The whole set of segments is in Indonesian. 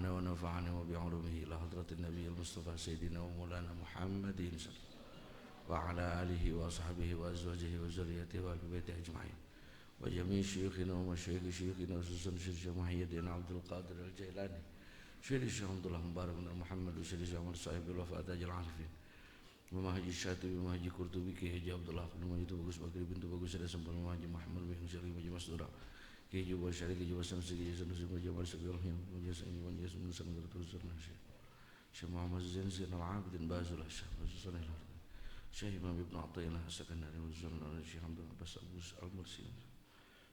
ونفعنا وبعلومه إلى حضرة النبي المصطفى سيدنا ومولانا محمد وعلى آله وأصحابه وأزواجه وذريته وأهل بيته أجمعين وجميع شيوخنا ومشايخ شيوخنا وخصوصا الشيخ محي الدين عبد القادر الجيلاني الشيخ عبد الله مبارك بن محمد والشيخ عمر صاحب الوفاة تاج العارفين ومهاجي الشاطبي ومهاجي قرطبي كي حجي عبد الله بن مجيد bagus bakri bintu bagus ada sempurna ومهاجي محمد بن شريف ومهاجي مسدورة كي جوا شريك كي جوا سمسي كي جوا سمسي كي جوا سبيل الحين ومهاجي سعيد ومهاجي سمسي سمسي ترسلنا شيخ محمد زين سيدنا العابدين بازل الشيخ وزير الأرض شيخ إمام ابن عطية السكندري والزمن الشيخ عبد الله بس أبو المرسي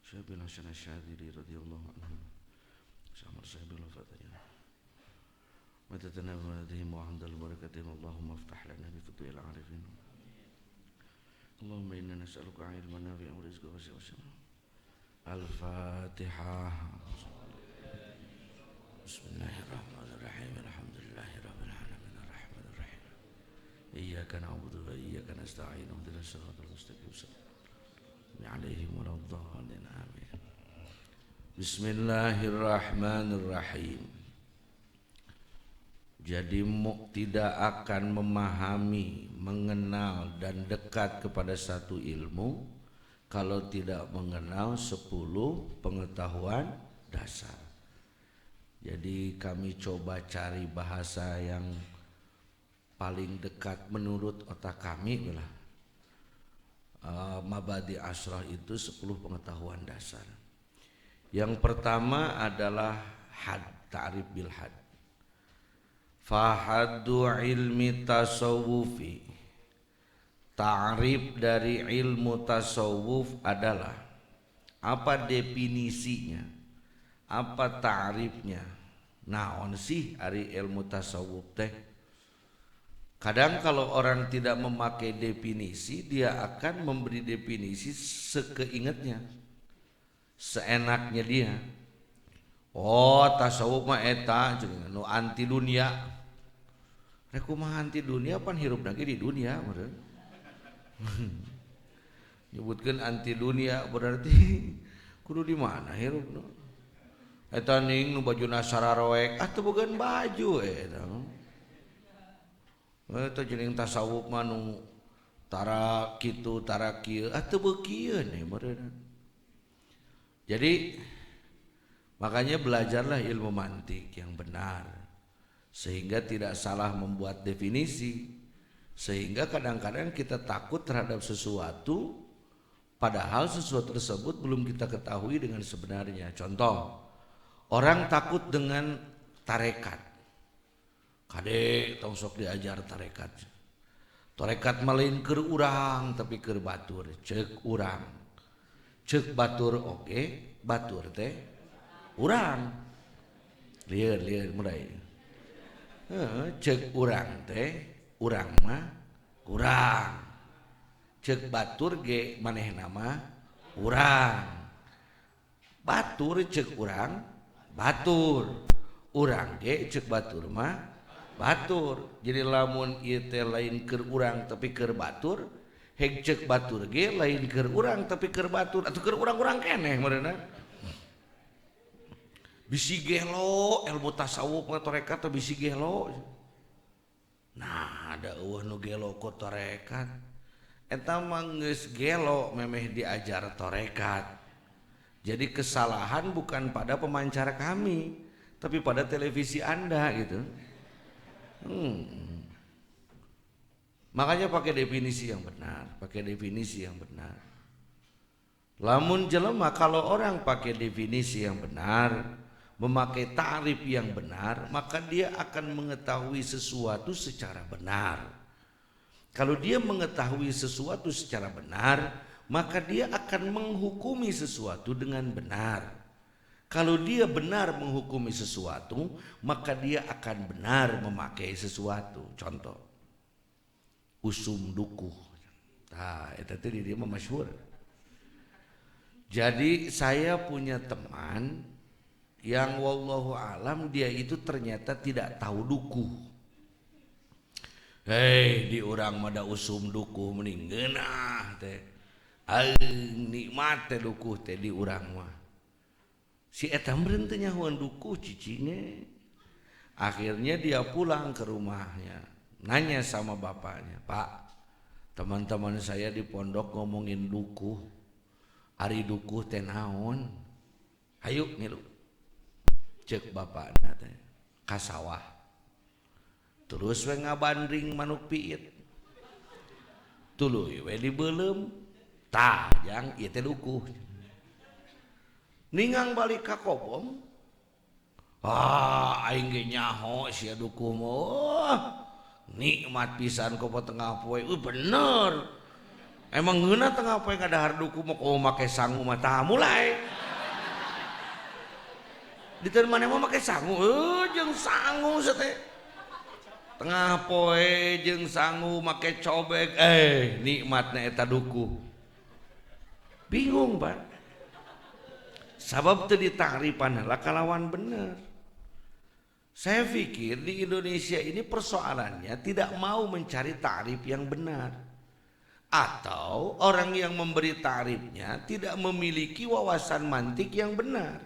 شيخ بن حسن الشاذلي رضي الله عنه شيخ عمر صاحب الوفاة متى تنام هذهم وعند البركتهم اللهم افتح لنا بفتوح العارفين اللهم إنا نسألك علما نافعا ورزقا واسعا الفاتحة بسم الله الرحمن الرحيم الحمد لله رب العالمين الرحمن الرحيم إياك نعبد وإياك نستعين اهدنا الصراط المستقيم عليهم ولا الضالين آمين بسم الله الرحمن الرحيم. Jadi tidak akan memahami, mengenal dan dekat kepada satu ilmu kalau tidak mengenal 10 pengetahuan dasar. Jadi kami coba cari bahasa yang paling dekat menurut otak kami lah. Mabadi asrah itu 10 pengetahuan dasar. Yang pertama adalah had, ta'rif bil had. Fahaddu ilmi tasawufi, ta'rif dari ilmu tasawuf adalah apa definisinya, apa ta'rifnya. Naon sih ari ilmu tasawuf teh? Kadang kalau orang tidak memakai definisi, dia akan memberi definisi sekeingatnya, seenaknya dia. Oh tasawuf mah eta nu anti dunia. Reku mah anti dunia pan hirup lagi di dunia meureun. Nyebutkeun anti dunia berarti kudu di mana hirupna. Eta ning nu bajuna sararoek teu bogan baju eta. Eta jeung tasawuf mah nu tara kitu tara kieu teu beukieun meureun. Jadi makanya belajarlah ilmu mantik yang benar sehingga tidak salah membuat definisi, sehingga kadang-kadang kita takut terhadap sesuatu padahal sesuatu tersebut belum kita ketahui dengan sebenarnya. Contoh, orang takut dengan tarekat. Kade tong sok diajar tarekat. Tarekat malain keur urang tapi keur batur, ceuk urang. Ceuk batur oke, batur teh urang. Lieur mulai. Cek urang teh urang mah urang, cek batur ge manehna mah urang. Batur cek urang batur, urang ge cek batur mah batur. Jadi lamun ieu teh lain keur urang tapi keur batur, heg cek batur ge lain keur urang tapi keur batur atuh keur urang-urang keneh meureunna. Bisi gelo ilmu tasawuf mah tarekat teh bisi gelo. Nah, ada eueuh nu gelo ku tarekat. Eta mah geus gelo memeh diajar tarekat. Jadi kesalahan bukan pada pemancar kami, tapi pada televisi Anda gitu. Makanya pakai definisi yang benar, pakai definisi yang benar. Lamun jelema kalau orang pakai definisi yang benar, memakai ta'rif yang benar, maka dia akan mengetahui sesuatu secara benar. Kalau dia mengetahui sesuatu secara benar, maka dia akan menghukumi sesuatu dengan benar. Kalau dia benar menghukumi sesuatu, maka dia akan benar memakai sesuatu. Contoh, usum dukuh. Nah, itu tadi dia masyhur. Jadi saya punya teman yang wallahu alam dia itu ternyata tidak tahu dukuh. Hei di urang mah da usum dukuh mending geunah teh. Nikmat teh dukuh teh di urang mah. Si eta meureun teh nyahoan dukuh cicingnya. Akhirnya dia pulang ke rumahnya, nanya sama bapaknya, "Pak, teman-teman saya di pondok ngomongin dukuh, ari dukuh teh naon? Hayu ngilu." Cek bapakna teh ka sawah. Terus we ngabandring manuk piit. Tuluy we dibeulem, tah jang ieu teh dukuh. Ningang balik ka kobong. Aing ge nyaho sia dukuh mah. Nikmat pisan kopo tengah poe. Bener. Emang ngeuna tengah poe ngadahar dukuh mah komo make sangu mah tah mulai. Diteun maneh mah make sangu, jeung sangu teh. Tengah poe jeung sangu make cobek, nikmatna eta dukuh. Bingung, Pak. Sabab teu ditangripan heula kalawan bener. Saya pikir di Indonesia ini persoalannya tidak mau mencari tarif yang benar. Atau orang yang memberi tarifnya tidak memiliki wawasan mantik yang benar.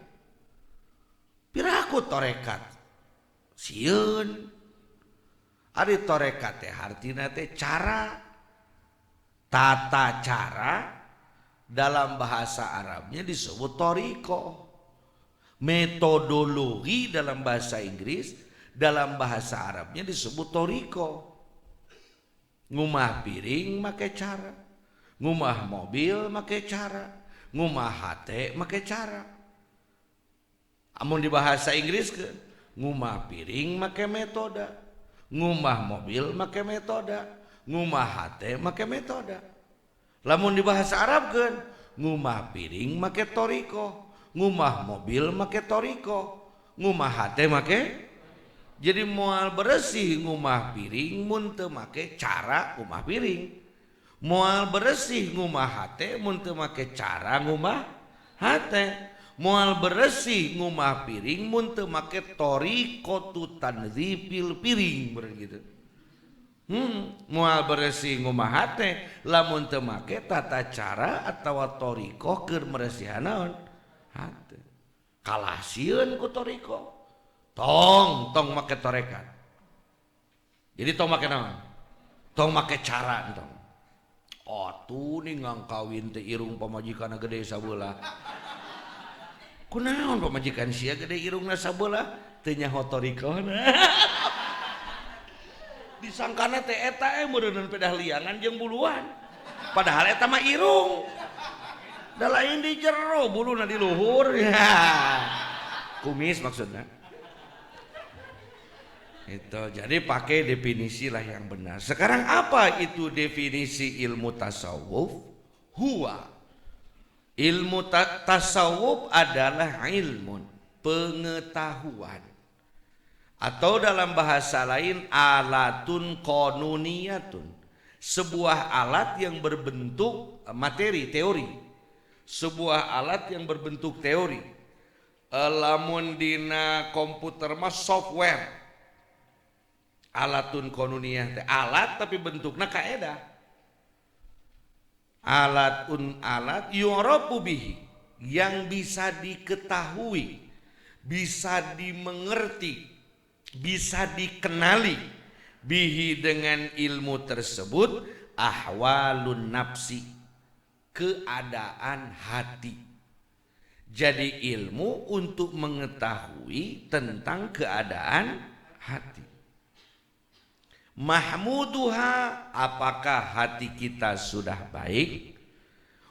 Piraku torekat sieun. Ari torekat teh artina teh cara, tata cara dalam bahasa Arabnya disebut toriko. Metodologi dalam bahasa Inggris, dalam bahasa Arabnya disebut toriko. Ngumah piring make cara, ngumah mobil make cara, ngumah hate make cara. Amun di bahasa Inggris ke ngumah piring make metoda, ngumah mobil make metoda, ngumah hate make metoda. Lamun di bahasa Arab kan ngumah piring make toriko, ngumah mobil make toriko, ngumah hate make. Jadi moal bersih ngumah piring mun teu make cara ngumah piring. Moal bersih ngumah hate mun teu make cara ngumah hate. Moal bersih ngumah piring mun teu make toriko tu tanzifil piring begitu. Moal bersih ngumah hate lamun teu make tata cara atawa toriko keur meresihan naon hate. Kalah sieun ku toriko. Tong make torekat. Jadi tong make naon? Tong make cara tong. Atuh ningang kawin teh irung pamajikanna gede sabeula. Kunaon pamajikan sia gede irungna sabeula? Teu nyaho torikona. Disangkana teh eta meureunun pedah liangan jeung buluan. Padahal eta mah irung. Da lain di jero, buluna di luhur. Ya. Kumis maksudna. Itu jadi pakai definisi lah yang benar. Sekarang apa itu definisi ilmu tasawuf? Huwa ilmu tasawuf adalah ilmun, pengetahuan, atau dalam bahasa lain alatun qanuniyatun, sebuah alat yang berbentuk materi, teori, sebuah alat yang berbentuk teori. Lamun dina komputer mah software. Alatun qanuniyah teh alat tapi bentukna kaedah. Alat yu'rafu bihi, yang bisa diketahui, bisa dimengerti, bisa dikenali bihi dengan ilmu tersebut ahwalun nafsi, keadaan hati. Jadi ilmu untuk mengetahui tentang keadaan hati. Mahmuduha, apakah hati kita sudah baik,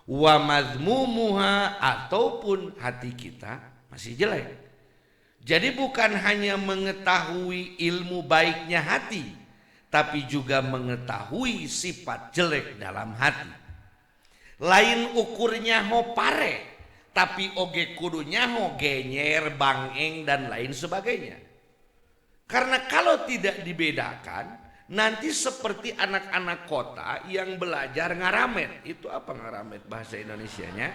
wa mazmumuha, ataupun hati kita masih jelek. Jadi bukan hanya mengetahui ilmu baiknya hati, tapi juga mengetahui sifat jelek dalam hati. Lain ukurnya ho pare, tapi oge kudunya ho genyer, bangeng dan lain sebagainya. Karena kalau tidak dibedakan, nanti seperti anak-anak kota yang belajar ngaramet. Itu apa ngaramet bahasa Indonesianya?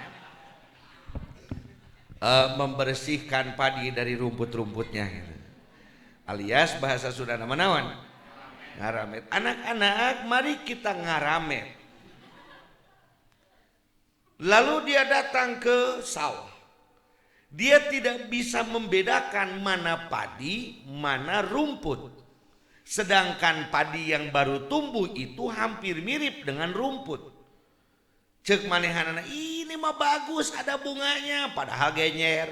Membersihkan padi dari rumput-rumputnya. Alias bahasa Sunda naon? Ngaramet. Anak-anak, mari kita ngaramet. Lalu dia datang ke sawah. Dia tidak bisa membedakan mana padi, mana rumput. Sedangkan padi yang baru tumbuh itu hampir mirip dengan rumput. Cek manehanana, ini mah bagus ada bunganya, padahal genyer.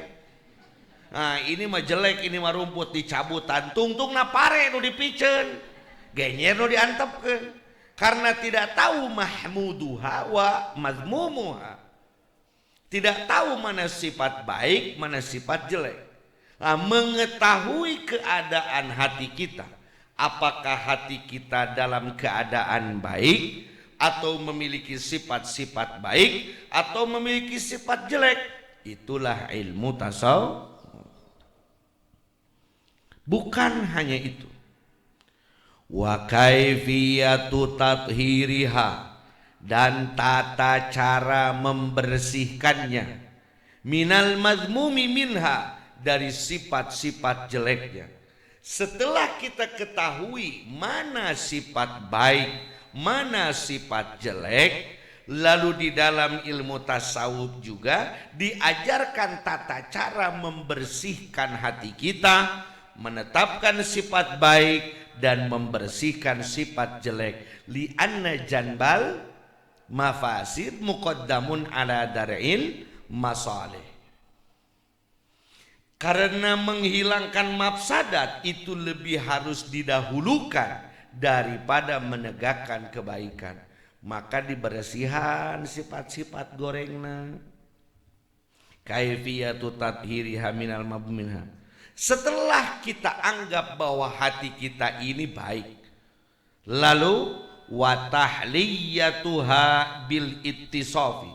Nah ini mah jelek, ini mah rumput, dicabutan, tungtung na pare nu dipicen, genyer nu diantepkeun. Karena tidak tahu mahmuduha wa mazmumuha. Tidak tahu mana sifat baik, mana sifat jelek. Nah, mengetahui keadaan hati kita. Apakah hati kita dalam keadaan baik atau memiliki sifat-sifat baik atau memiliki sifat jelek. Itulah ilmu tasawuf. Bukan hanya itu. Wa kaifiyatu tathhiriha, dan tata cara membersihkannya, minal mazmumi minha, dari sifat-sifat jeleknya. Setelah kita ketahui mana sifat baik, mana sifat jelek, lalu di dalam ilmu tasawuf juga diajarkan tata cara membersihkan hati kita, menetapkan sifat baik dan membersihkan sifat jelek. Li'anna janbal mafasid muqaddamun ala dar'il masalih. Karena menghilangkan mafsadat itu lebih harus didahulukan daripada menegakkan kebaikan. Maka dibersihan sifat-sifat gorengna. Kaifiyatu tathhiriha minal mabminha. Setelah kita anggap bahwa hati kita ini baik, lalu wa tahliyatuha bil ittisafi,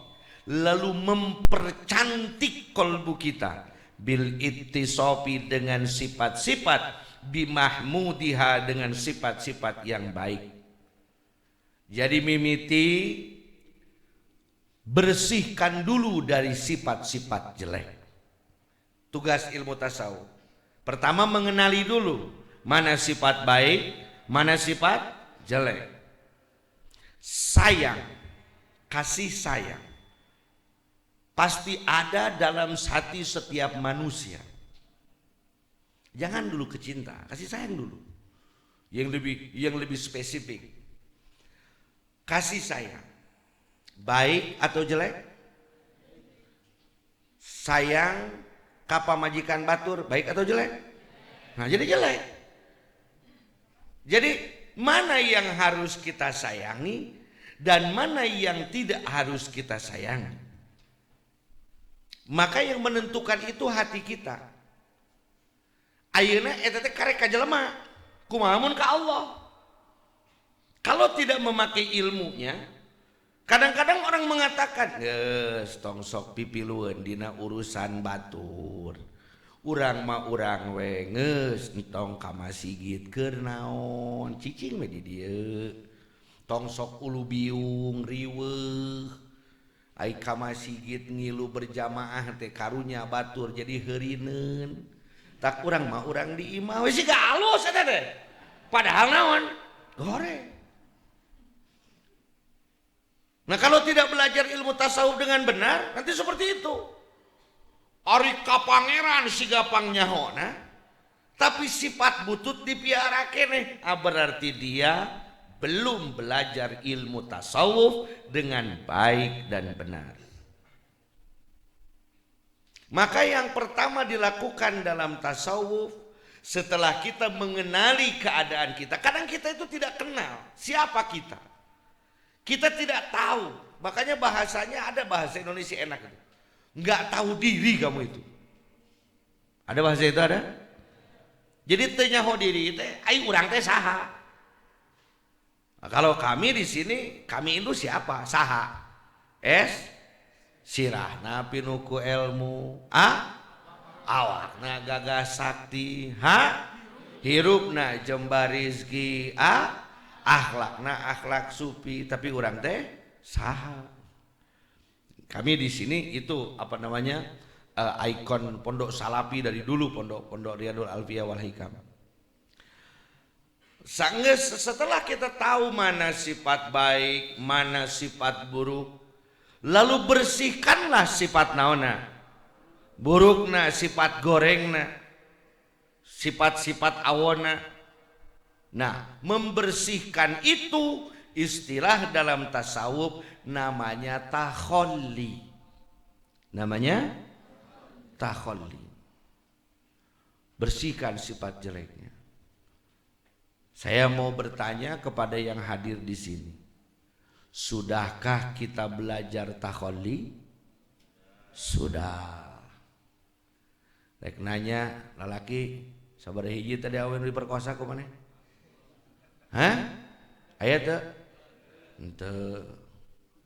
lalu mempercantik kolbu kita bil ittisafi dengan sifat-sifat, bimahmudiha dengan sifat-sifat yang baik. Jadi mimiti bersihkan dulu dari sifat-sifat jelek. Tugas ilmu tasawuf pertama mengenali dulu mana sifat baik, mana sifat jelek. Sayang, kasih sayang pasti ada dalam hati setiap manusia. Jangan dulu kecinta, kasih sayang dulu. Yang lebih spesifik. Kasih sayang baik atau jelek? Sayang kapa majikan batur baik atau jelek? Nah jadi jelek. Jadi mana yang harus kita sayangi dan mana yang tidak harus kita sayangi. Maka yang menentukan itu hati kita. Ayeuna eta teh karek ka jelema, kumaha mun ka Allah. Kalau tidak memakai ilmunya, kadang-kadang orang mengatakan, geus tong sok pipilueun dina urusan batur. Urang mah urang we geus tong ka masjid keur naon, cicing we di dieu. Tong sok ulu biung riweuh. Ai ka masjid ngilu berjamaah teh karunya batur jadi heurineun. Tak urang mah urang di imah we siga alus eta teh. Padahal naon? Goreng. Nah kalau tidak belajar ilmu tasawuf dengan benar, nanti seperti itu. Ari ka pangeran siga pangnyaho, tapi sifat butut dipiara keneh. Berarti dia belum belajar ilmu tasawuf dengan baik dan benar. Maka yang pertama dilakukan dalam tasawuf, setelah kita mengenali keadaan kita, kadang kita itu tidak kenal siapa kita. Kita tidak tahu, makanya bahasanya ada bahasa Indonesia enak itu. Nggak tahu diri kamu itu. Ada bahasa itu ada? Jadi teu nyaho diri teh, ai urang teh saha? Nah, kalau kami di sini, kami itu siapa? Saha? Sirahna pinuku ilmu, awakna gagah sakti, hirupna jembar rizki, akhlakna akhlak supi. Tapi orang teh saha? Kami di sini itu apa namanya ikon pondok salafi dari dulu, pondok Riyadul Alfiyah wal Hikam. Setelah kita tahu mana sifat baik, mana sifat buruk, lalu bersihkanlah sifat naona, burukna sifat gorengna, sifat-sifat awona. Nah, membersihkan itu istilah dalam tasawuf namanya takhalli. Namanya takhalli. Bersihkan sifat jeleknya. Saya mau bertanya kepada yang hadir di sini. Sudahkah kita belajar takhalli? Sudah. Rek nanya lalaki sabar hiji tadi awen diperkosa ku maneh? Hah? Aya teu?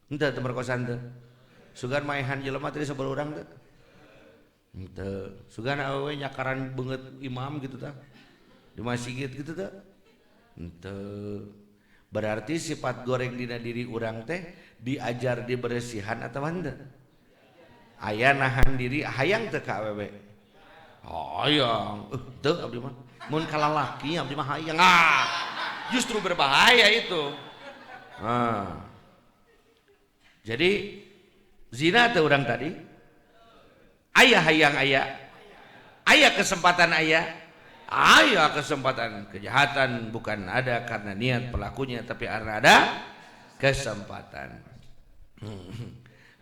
Henteu perkosaan teu. Sugan maehan jelema tadi sabar urang teu? Henteu. Sugan awewe nyakaran beungeut imam gitu tah. Di masjid gitu tah. Henteu. Berarti sifat goreng dina diri urang teh diajar dibersihan atau henteu? Aya nahan diri hayang teu ka awewe? Hayang. Teu abdi mah. Mun ka lalaki abdi mah hayang. Justru berbahaya itu. Jadi zina teu urang tadi? Aya hayang aya. Aya kesempatan aya. Aya kesempatan. Kejahatan bukan ada karena niat pelakunya tapi karena ada kesempatan.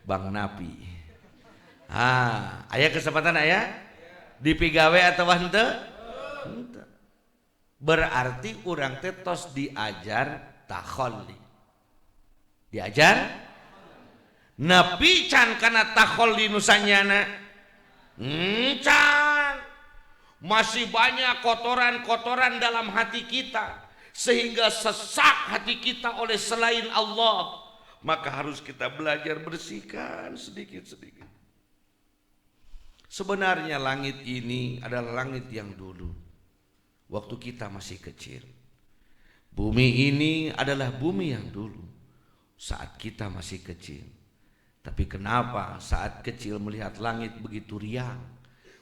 Bang Napi. Aya kesempatan aya? Dipigawe atau henteu? Henteu. Berarti urang teh tos diajar takhalli. Diajar nepi can kana takhalli nu sanyana. Can masih banyak kotoran-kotoran dalam hati kita sehingga sesak hati kita oleh selain Allah, maka harus kita belajar bersihkan sedikit-sedikit. Sebenarnya langit ini adalah langit yang dulu waktu kita masih kecil. Bumi ini adalah bumi yang dulu saat kita masih kecil. Tapi kenapa saat kecil melihat langit begitu riang,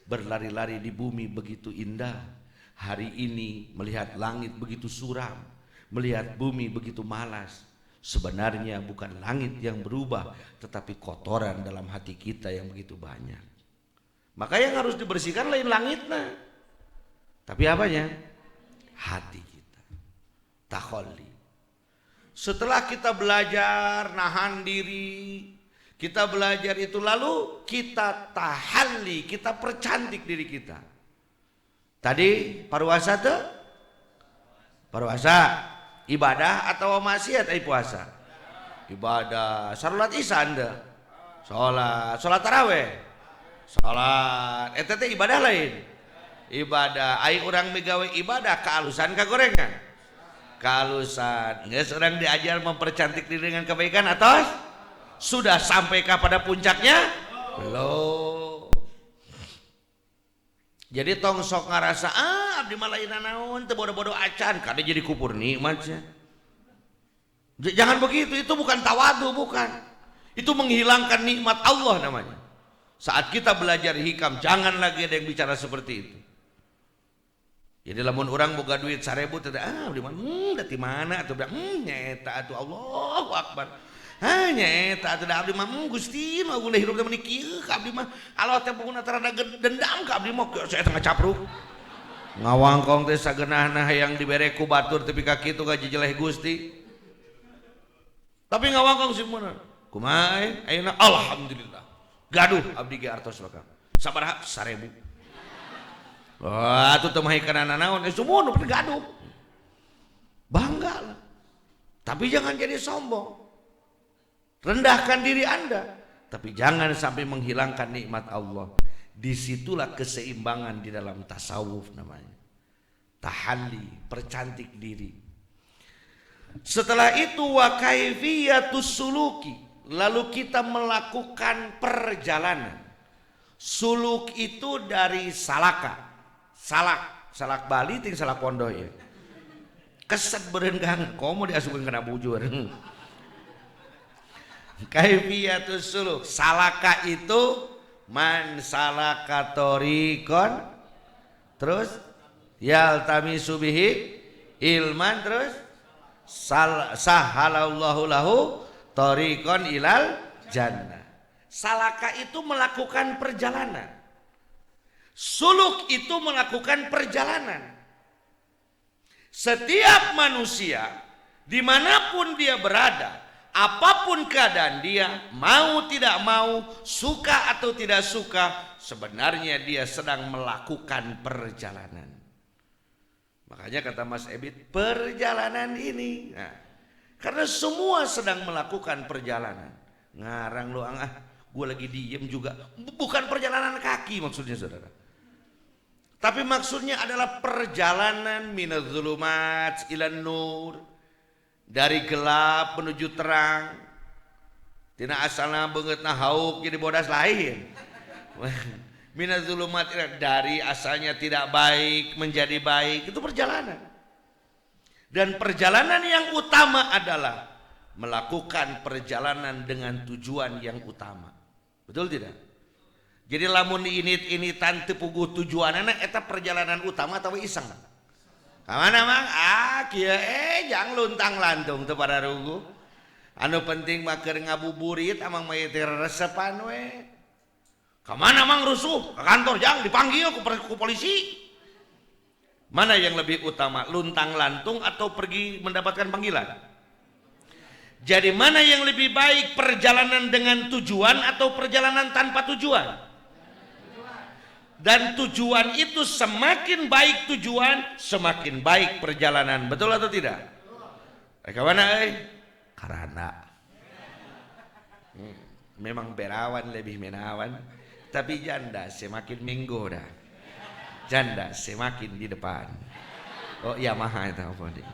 berlari-lari di bumi begitu indah, hari ini melihat langit begitu suram, melihat bumi begitu malas? Sebenarnya bukan langit yang berubah, tetapi kotoran dalam hati kita yang begitu banyak. Maka yang harus dibersihkan lain langitnya, tapi apanya? Hati kita. Takhalli. Setelah kita belajar nahan diri, kita belajar itu lalu kita tahalli, kita percantik diri kita. Tadi paruwasa tuh? Paruwasa ibadah atau maksiat ai puasa? Ibadah. Salat Isya anda? Salat tarawih. Salat eta teh ibadah lain. Ibadah ai urang migawe ibadah kaalusan kagorengan. Kaalusan. Geus urang diajar mempercantik diri dengan kebaikan atau sudah sampai pada puncaknya? Belum. Jadi tong sok ngarasa abdi mah lain naon teu bodo-bodo acan kada jadi kupur nikmatnya. Jangan begitu, itu bukan tawadu, bukan. Itu menghilangkan nikmat Allah namanya. Saat kita belajar hikam jangan lagi ada yang bicara seperti itu. Jadi lamun orang boga duit 1000 teh abdi mah da mana atuh nyeta atuh Allahu Akbar. Hanya eta teh abdi mah Gusti mah guna hirup teh meni kieu ka abdi mah Allah teh pokona tarada dendam ka abdi mah saya teh ngacapruk ngawangkong teh sageunahna hayang dibere ku batur tepi ka kitu ka jejeleh Gusti tapi ngawangkong simuna kumaha ayeuna alhamdulillah gaduh abdi ge artos bakal sabaraha 1000 wah atuh teh mah kana naon sumuun gaduh bangga lah tapi jangan jadi sombong. Rendahkan diri Anda, tapi jangan sampai menghilangkan nikmat Allah. Disitulah keseimbangan di dalam tasawuf namanya. Tahalli, percantik diri. Setelah itu wa kaifiyatus suluki, lalu kita melakukan perjalanan. Suluk itu dari salaka. Salak Bali ting salak pondok ya. Keset beureun kang komo diasupkeun kana bujur. Kaifiyatus suluk. Salaka itu man salaka thoriqon terus yaltamisu bihi ilman terus sahalallahu lahu thoriqon ilal jannah. Salaka itu melakukan perjalanan. Suluk itu melakukan perjalanan. Setiap manusia dimanapun dia berada, apapun keadaan dia, mau tidak mau, suka atau tidak suka, sebenarnya dia sedang melakukan perjalanan. Makanya kata Mas Ebit, perjalanan ini. Nah, karena semua sedang melakukan perjalanan. Ngarang lu gue lagi diem juga. Bukan perjalanan kaki maksudnya saudara. Tapi maksudnya adalah perjalanan minadz zulumat ilan nur. Dari gelap menuju terang. Tina asalna beungeutna hauk jadi bodas lain. Minadz zulumat dari asalnya tidak baik menjadi baik, itu perjalanan. Dan perjalanan yang utama adalah melakukan perjalanan dengan tujuan yang utama. Betul tidak? Jadi lamun ini puguh tujuanana eta perjalanan utama atau iseng? Kamana mang? Kieu jang luntang lantung teu pada rugu. Anu penting mah keur ngabuburit amang mah teh resepan we. Kamana mang rusuh? Ke kantor jang dipanggil ku polisi. Mana yang lebih utama, luntang lantung atau pergi mendapatkan panggilan? Jadi mana yang lebih baik, perjalanan dengan tujuan atau perjalanan tanpa tujuan? Dan tujuan itu semakin baik tujuan, semakin baik perjalanan. Betul atau tidak? Mereka mana? Karena memang berawan lebih menawan, tapi janda semakin menggoda. Janda semakin di depan. Oh iya mah itu apa nih?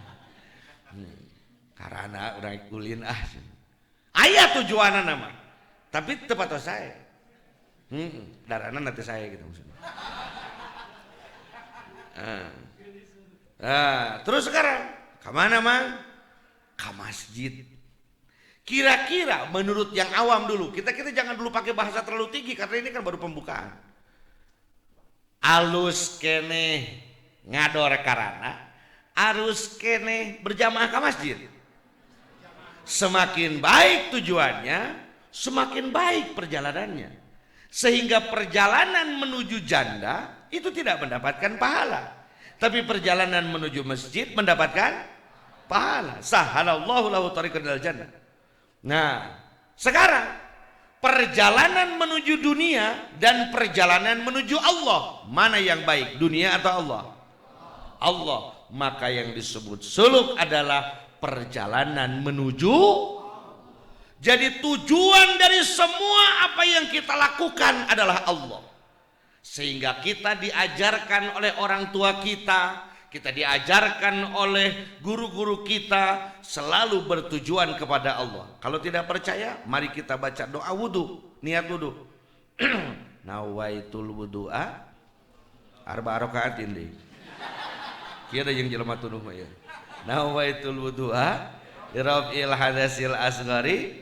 Karena orang kulin ayah tujuannya nama, tapi tepat saya. Darana nanti saya gitu maksudnya. Terus sekarang kemana mang? Ke masjid. Kira-kira menurut yang awam dulu, kita jangan dulu pakai bahasa terlalu tinggi karena ini kan baru pembukaan. Alus kene ngador karana, arus kene berjamaah ke masjid. Semakin baik tujuannya, semakin baik perjalanannya. Sehingga perjalanan menuju janda itu tidak mendapatkan pahala. Tapi perjalanan menuju masjid mendapatkan pahala. Sahalallahu lahu tariqan ilal jannah. Nah, sekarang perjalanan menuju dunia dan perjalanan menuju Allah, mana yang baik, dunia atau Allah? Allah. Maka yang disebut suluk adalah perjalanan menuju. Jadi tujuan dari semua apa yang kita lakukan adalah Allah. Sehingga kita diajarkan oleh orang tua kita diajarkan oleh guru-guru kita selalu bertujuan kepada Allah. Kalau tidak percaya, mari kita baca doa wudu, niat wudu. Nawaitul wudu'a arba'a raka'atin deui. Kieu da jeung jelema tuduh mah ya. Nawaitul wudu'a liraf'il hadasil asghari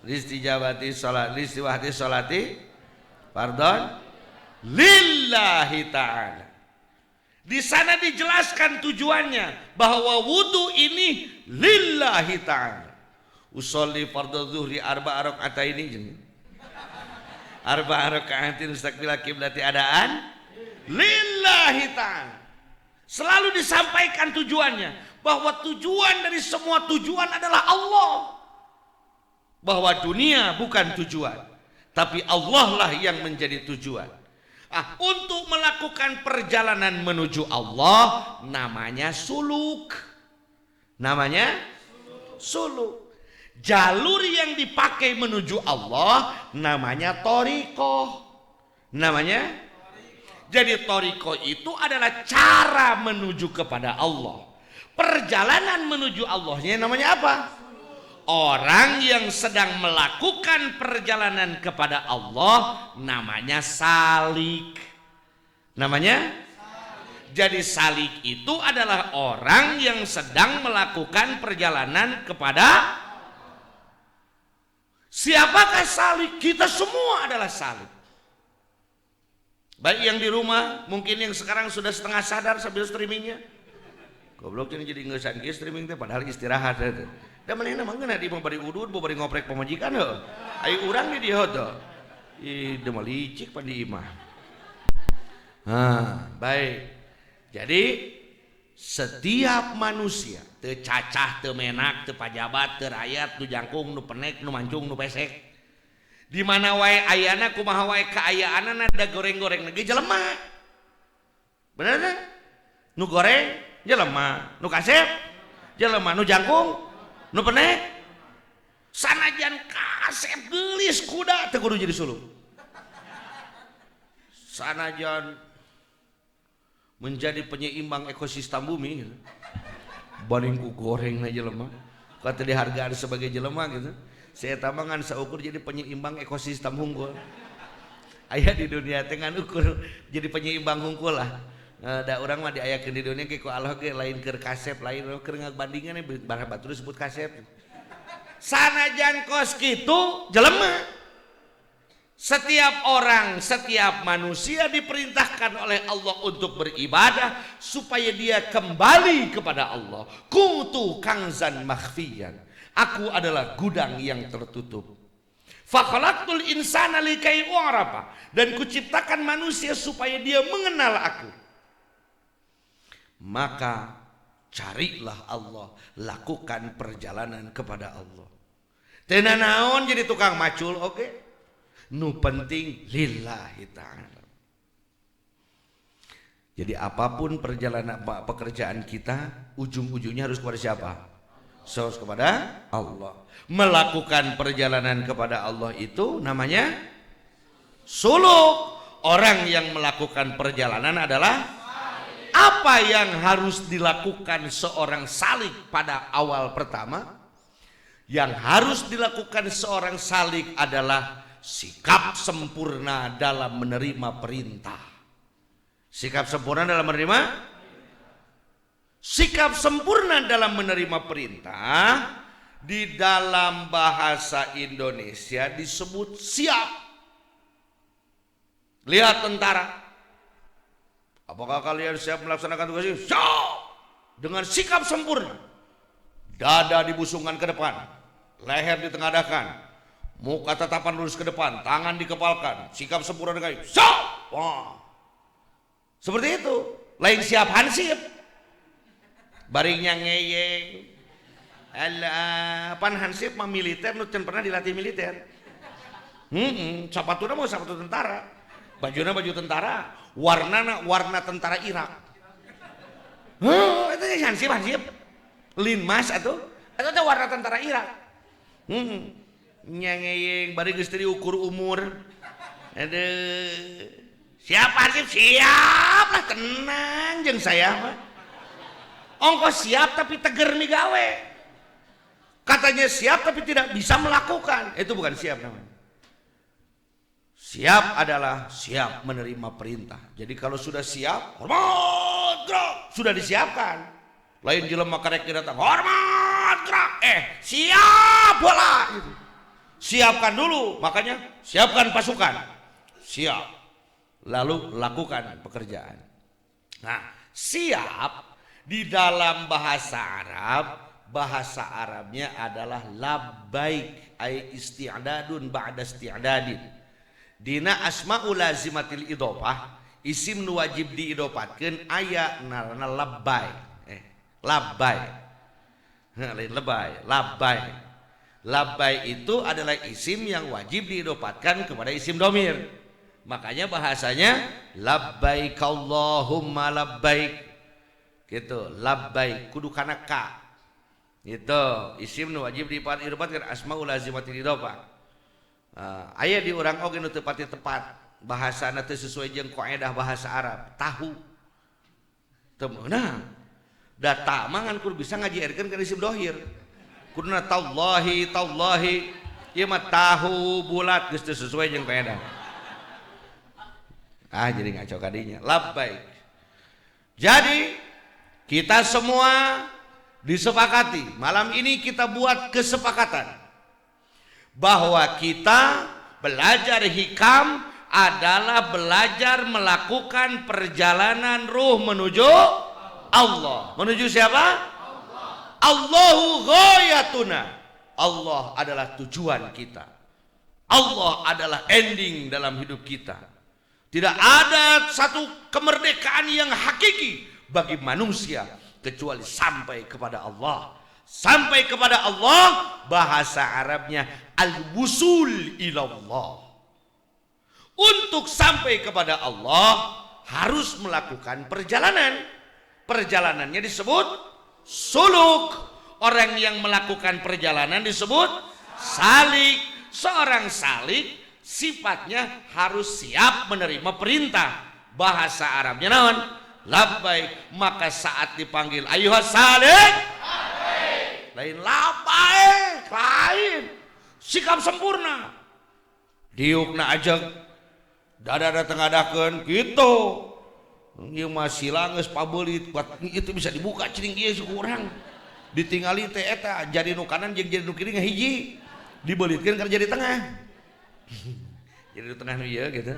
listijabati salat listiwahdi salati pardon lillahi ta'ala. Di sana dijelaskan tujuannya bahwa wudu ini lillahi ta'ala. Usolli fardhu zuhri arba'a raka'ataini. Arba'a raka'atin mustaqbil kiblati adaan lillahi ta'ala. Selalu disampaikan tujuannya bahwa tujuan dari semua tujuan adalah Allah. Bahwa dunia bukan tujuan, tapi Allah lah yang menjadi tujuan. Untuk melakukan perjalanan menuju Allah namanya suluk. Namanya suluk. Jalur yang dipakai menuju Allah namanya thariqah. Namanya. Jadi thariqah itu adalah cara menuju kepada Allah. Perjalanan menuju Allahnya namanya apa? Orang yang sedang melakukan perjalanan kepada Allah namanya salik. Namanya? Jadi salik itu adalah orang yang sedang melakukan perjalanan kepada. Siapakah salik? Kita semua adalah salik. Baik yang di rumah, mungkin yang sekarang sudah setengah sadar sambil streamingnya. Goblok ini jadi ngesan streaming teh padahal istirahat teh. Da manehna mah ngeuna di bari udud, bari ngoprek pamajikan heuh. Ai urang di dieu teh. Ih, da mah licik pan di imah. Baik. Jadi setiap manusia teu cacah, teu menak, teu pajabat, teu rakyat, nu jangkung, nu penek, nu mancung, nu pesek. Di mana wae ayana kumaha wae kaayaanana da goreng-goreng lagi jelema. Bener teh? Nu goreng jelema, nu kasep jelema, nu jangkung, nu penek. Sanajan kasep geulis kuda teu kudu jadi suluk. Sanajan menjadi penyeimbang ekosistem bumi gitu. Banding ku goreng na jelema kata dihargaan sebagai jelema gitu. Saya tambangan saukur jadi penyeimbang ekosistem hunggul. Aya di dunia teh ngan ukur jadi penyeimbang hunggul lah. Da urang mah diayakeun di dunia ke ku Allah ge lain keur kasep lain keur ngabandingan barang batu disebut kasep. Sanajan kos kitu jelema. Setiap orang, setiap manusia diperintahkan oleh Allah untuk beribadah supaya dia kembali kepada Allah. Kuntu kanzan makhfiyan. Aku adalah gudang yang tertutup. Fa khalaqtul insana likai u'rafa. Dan kuciptakan manusia supaya dia mengenal aku. Maka carilah Allah, lakukan perjalanan kepada Allah. Teu naon jadi tukang macul, oke? Nu penting lillahi ta'ala. Jadi apapun perjalanan pekerjaan kita, ujung-ujungnya harus kepada siapa? Harus kepada Allah. Melakukan perjalanan kepada Allah itu namanya suluk. Orang yang melakukan perjalanan adalah apa yang harus dilakukan seorang salik pada awal pertama? Yang harus dilakukan seorang salik adalah sikap sempurna dalam menerima perintah. Sikap sempurna dalam menerima? Sikap sempurna dalam menerima perintah di dalam bahasa Indonesia disebut siap. Lihat tentara. Apakah kalian siap melaksanakan tugas ini? Siap. Dengan sikap sempurna. Dada dibusungkan ke depan, leher ditengadahkan, muka tatapan lurus ke depan, tangan dikepalkan, sikap sempurna dengan siap. Wah. Seperti itu. Lain siap hansip. Baringnya ngeyeng. Alah, pan hansip mah militer nu can pernah dilatih militer. Sapatuna mau sapatu tentara. Bajuna baju tentara, warnana warna tentara Irak. Itu hansip. Linmas atau warna tentara Irak. Nyengeyeng bari geus diukur umur. Aduh. Siapa sih? Siap lah, tenang jeung saya mah. Ongkos siap tapi teger migawe. Katanya siap tapi tidak bisa melakukan. Itu bukan siap namanya. Siap adalah siap menerima perintah. Jadi kalau sudah siap, hormat gerak, sudah disiapkan. Lain jelema karek datang, hormat gerak, siap bola. Gitu. Siapkan dulu, makanya siapkan pasukan. Siap. Lalu lakukan pekerjaan. Nah, siap di dalam bahasa Arabnya adalah labbaik ay isti'dadun ba'da isti'dadin. Dina asmaul lazimatil idhofah isim nu wajib diidopatkeun aya ngaranna labbay. Labbay. Lain lebay, labbay. Labbay itu adalah isim yang wajib diidopatkan kepada isim domir. Makanya bahasanya labbaik Allahumma labbaik. Gitu, labbaik kudu kana ka. Gitu, isim nu wajib diidopatkeun asmaul lazimatil idhofah. Aya di urang oge nu teu pati tepat. Bahasana teu sesuai jeung qaedah bahasa Arab. Tahu. Teu meunang. Data mangan kudu bisa ngajieurkeun ka isim dohir. Kuduna tallahi ieu mah tahu bulat geus teu sesuai jeung qaedah. Jadi ngaco kadinya. Labbaik. Jadi kita semua disepakati. Malam ini kita buat kesepakatan bahwa kita belajar hikam adalah belajar melakukan perjalanan ruh menuju Allah. Menuju siapa? Allah. Allahu ghayatuna. Allah adalah tujuan kita. Allah adalah ending dalam hidup kita. Tidak ada satu kemerdekaan yang hakiki bagi manusia kecuali sampai kepada Allah. Sampai kepada Allah, bahasa Arabnya al-wusul ilallah. Untuk sampai kepada Allah harus melakukan perjalanan. Perjalanannya disebut suluk. Orang yang melakukan perjalanan disebut salik. Seorang salik sifatnya harus siap menerima perintah. Bahasa Arabnya naon? Labbaik. Maka saat dipanggil ayyuhas salik, lain labbaik, lain sikap sempurna. Diukna ajak dada tengadakeun kitu. Ieu mah silang geus pabeulit, itu bisa dibuka cing ieu kurang. Ditingali teh eta jadi nu kanan jeung jadi nu kiri ngahiji. Dibeulitkeun karena jadi tengah. Jadi di tengah nu ieu gitu.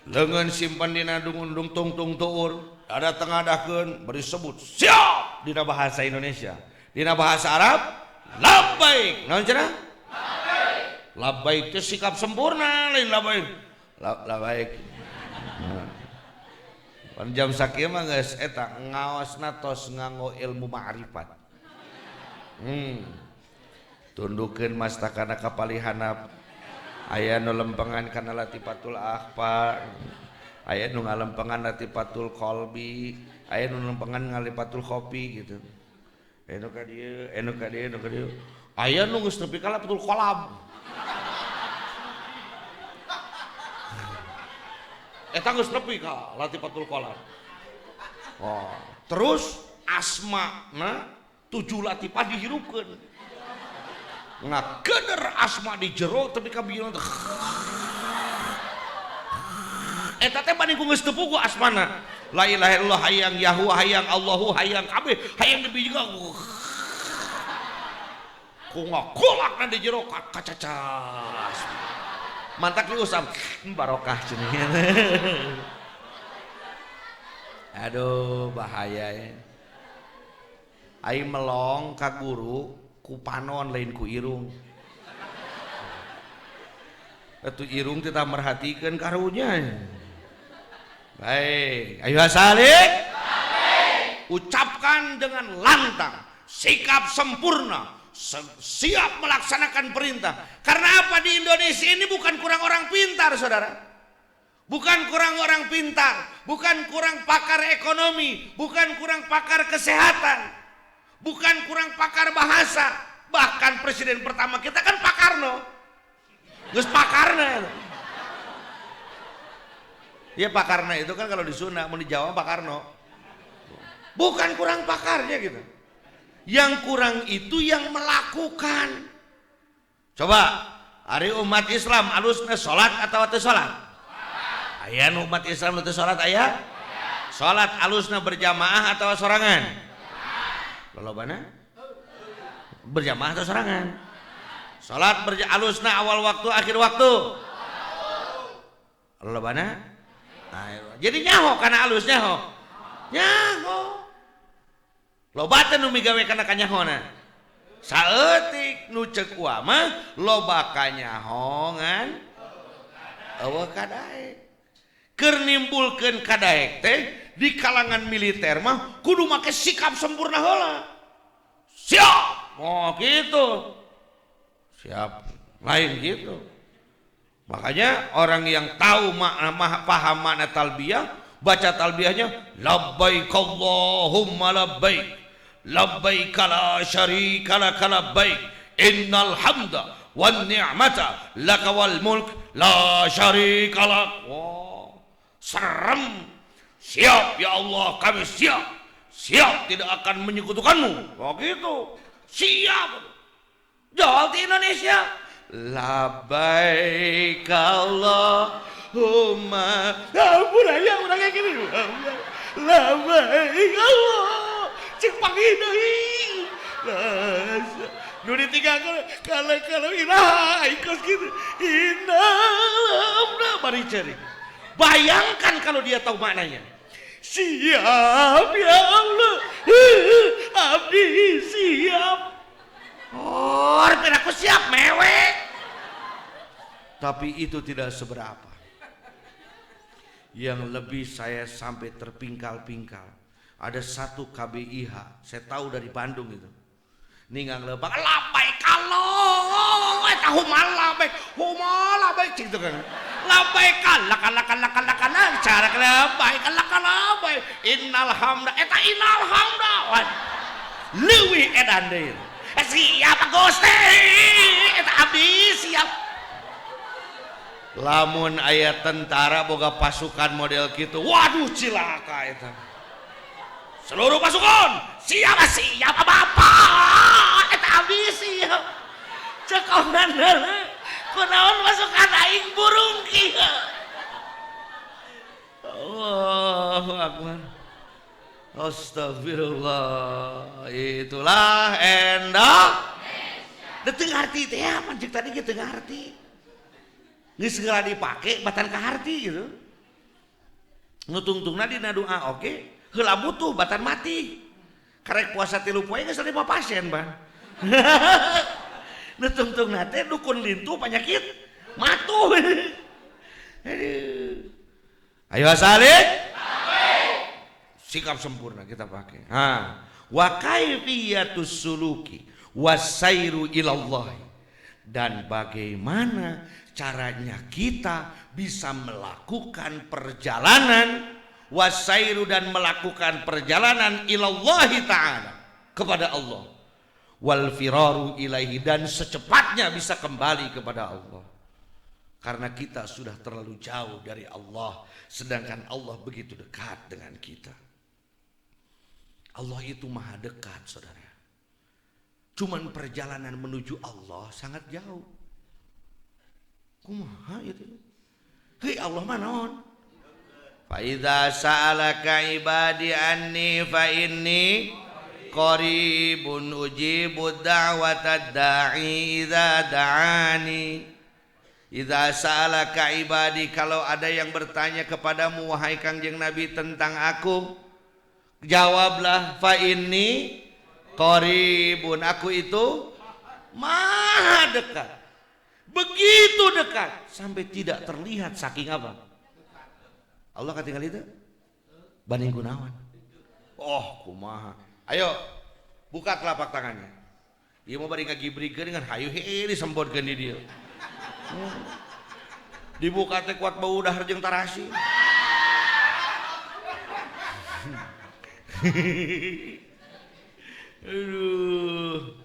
Leungeun simpen dina dungundung tungtung tuur, dada tengadahkeun beri sebut siap dina bahasa Indonesia. Dina bahasa Arab labbaik. Naon cenah? Labbaik. Labbaik teh sikap sempurna, lain labbaik. Labbaik. Pan jam sakieu mah geus eta ngaosna tos nganggo ilmu ma'rifat. Tundukeun mastakana kapalihanap. Aya nu lempengan kana latifatul akhfa, aya nu ngalempengan latifatul qalbi, aya nu lempengan ngalifatul khofi gitu. Anu ka dieu, anu ka dieu, anu ka dieu. Aya nu geus nepi ka latifatul qalab. Eta geus nepi ka latifatul qalab. Oh, terus asmana 7 latifah dihirupkeun. Ngageder asma di jero tapi kabieun teh eta teh bani ku geus teu puguh asmana la ilaha illallah hayang yahu hayang allahu hayang kabeh hayang deui juga ku ngakolakna di jero kacacas mantak li usam barokah cenah. Aduh bahaya ya. Ai melong ka guru ku panon lain ku irung. Atuh irung kita merhatikeun karunya. Baik, ayo salik. Ucapkan dengan lantang, sikap sempurna, siap melaksanakan perintah. Karena apa di Indonesia ini bukan kurang orang pintar, saudara. Bukan kurang orang pintar, bukan kurang pakar ekonomi, bukan kurang pakar kesehatan. Bukan kurang pakar bahasa, bahkan presiden pertama kita kan pakarno, geus pakarna. Ya pakarna itu kan kalau di Sunda, mau di Jawa pakarno. Bukan kurang pakarnya gitu. Yang kurang itu yang melakukan. Coba, hari umat Islam alusna sholat atau teu sholat? Aya umat Islam teu sholat aya? Sholat alusna berjamaah atau sorangan? Lolobana berjamaah atau sorangan? Salat alusna awal waktu akhir waktu. Lolobana jadi nyaho kana alus nyaho. Nyaho. Loba teh nu migawe kana kanyahona. Saeutik nu ceuk wa mah loba kanyaho ngan eueuh kadaek. Keur nimbulkeun kadaek teh di kalangan militer mah kudu make sikap sempurna heula. Siap. Oh gitu. Siap. Lain gitu. Makanya orang yang tahu paham makna talbiyah, baca talbiyahnya labbaik Allahumma labbaik. Labbaik la syarika lak labbaik. Innal hamda wan ni'mata laka wal mulk la syarika lak. Wow. Serem. Siap ya Allah, kami siap. Siap tidak akan menyekutukanmu. Oh gitu. Siap. Jual di Indonesia. Labbaik Allahumma. Ampun aja urang kayak gini. Labbaik Allah. Cek panggil deui. Nu ditinggalkeun kalau ilaha ikos gitu. Inna bari cari. Bayangkan kalau dia tahu maknanya. Siap ya Allah, abdi siap. Oh, artinya aku siap mewek. Tapi itu tidak seberapa. Yang lebih saya sampai terpingkal-pingkal. Ada satu KBIH, saya tahu dari Bandung itu. Ningang lebang, labai kalau, tahu malah baik, gitu kan. Labai kalak, cara labai, innal hamda, innal hamda, lewi edan deh. Siap Gusti, eta abdi siap. Lamun aya tentara boga pasukan model gitu, waduh cilaka eta. Seluruh pasukan siap bapak, eta abdi siap. Cek komandan, kunaon pasukan aing burung kieu. Allahu Akbar. Astagfirullah. Itulah Indonesia. Teu ngarti teh apa cek tadi teu ngarti. Geus segera dipake batan kaharti gitu. Nu tungtungna dina doa oke, heula butuh batan mati. Karek puasa 3 poe geus 5 pasien, Bang. Nu tungtungna teh dukun lintu penyakit matu. Aduh. Ayo asalik. Sikap sempurna kita pakai. Wa kaifiyatus suluki wasairu ilallah. Dan bagaimana caranya kita bisa melakukan perjalanan wasairu dan melakukan perjalanan ilallahi ta'ala kepada Allah wal firaru ilaihi dan secepatnya bisa kembali kepada Allah karena kita sudah terlalu jauh dari Allah sedangkan Allah begitu dekat dengan kita. Allah itu maha dekat saudara. Cuman perjalanan menuju Allah sangat jauh. Kumaha itu? Hei Allah mah naon? Fa idza sa'alaka ibadi anni fa inni qaribun ujibu da'watad da'i idza da'ani. Idza sa'alaka ibadi, kalau ada yang bertanya kepadamu wahai Kangjeng Nabi tentang aku, jawablah fa inni qaribun, aku itu maha dekat. Begitu dekat sampai tidak terlihat saking apa? Allah katinggal itu banding kunawan. Oh kumaha. Ayo buka telapak tangannya. Ieu mau bari ngagibrikeun dengan hayu heuli sempodkeun di dieu. Dibuka teh kuat bau dahar jeung tarasi. Aduh.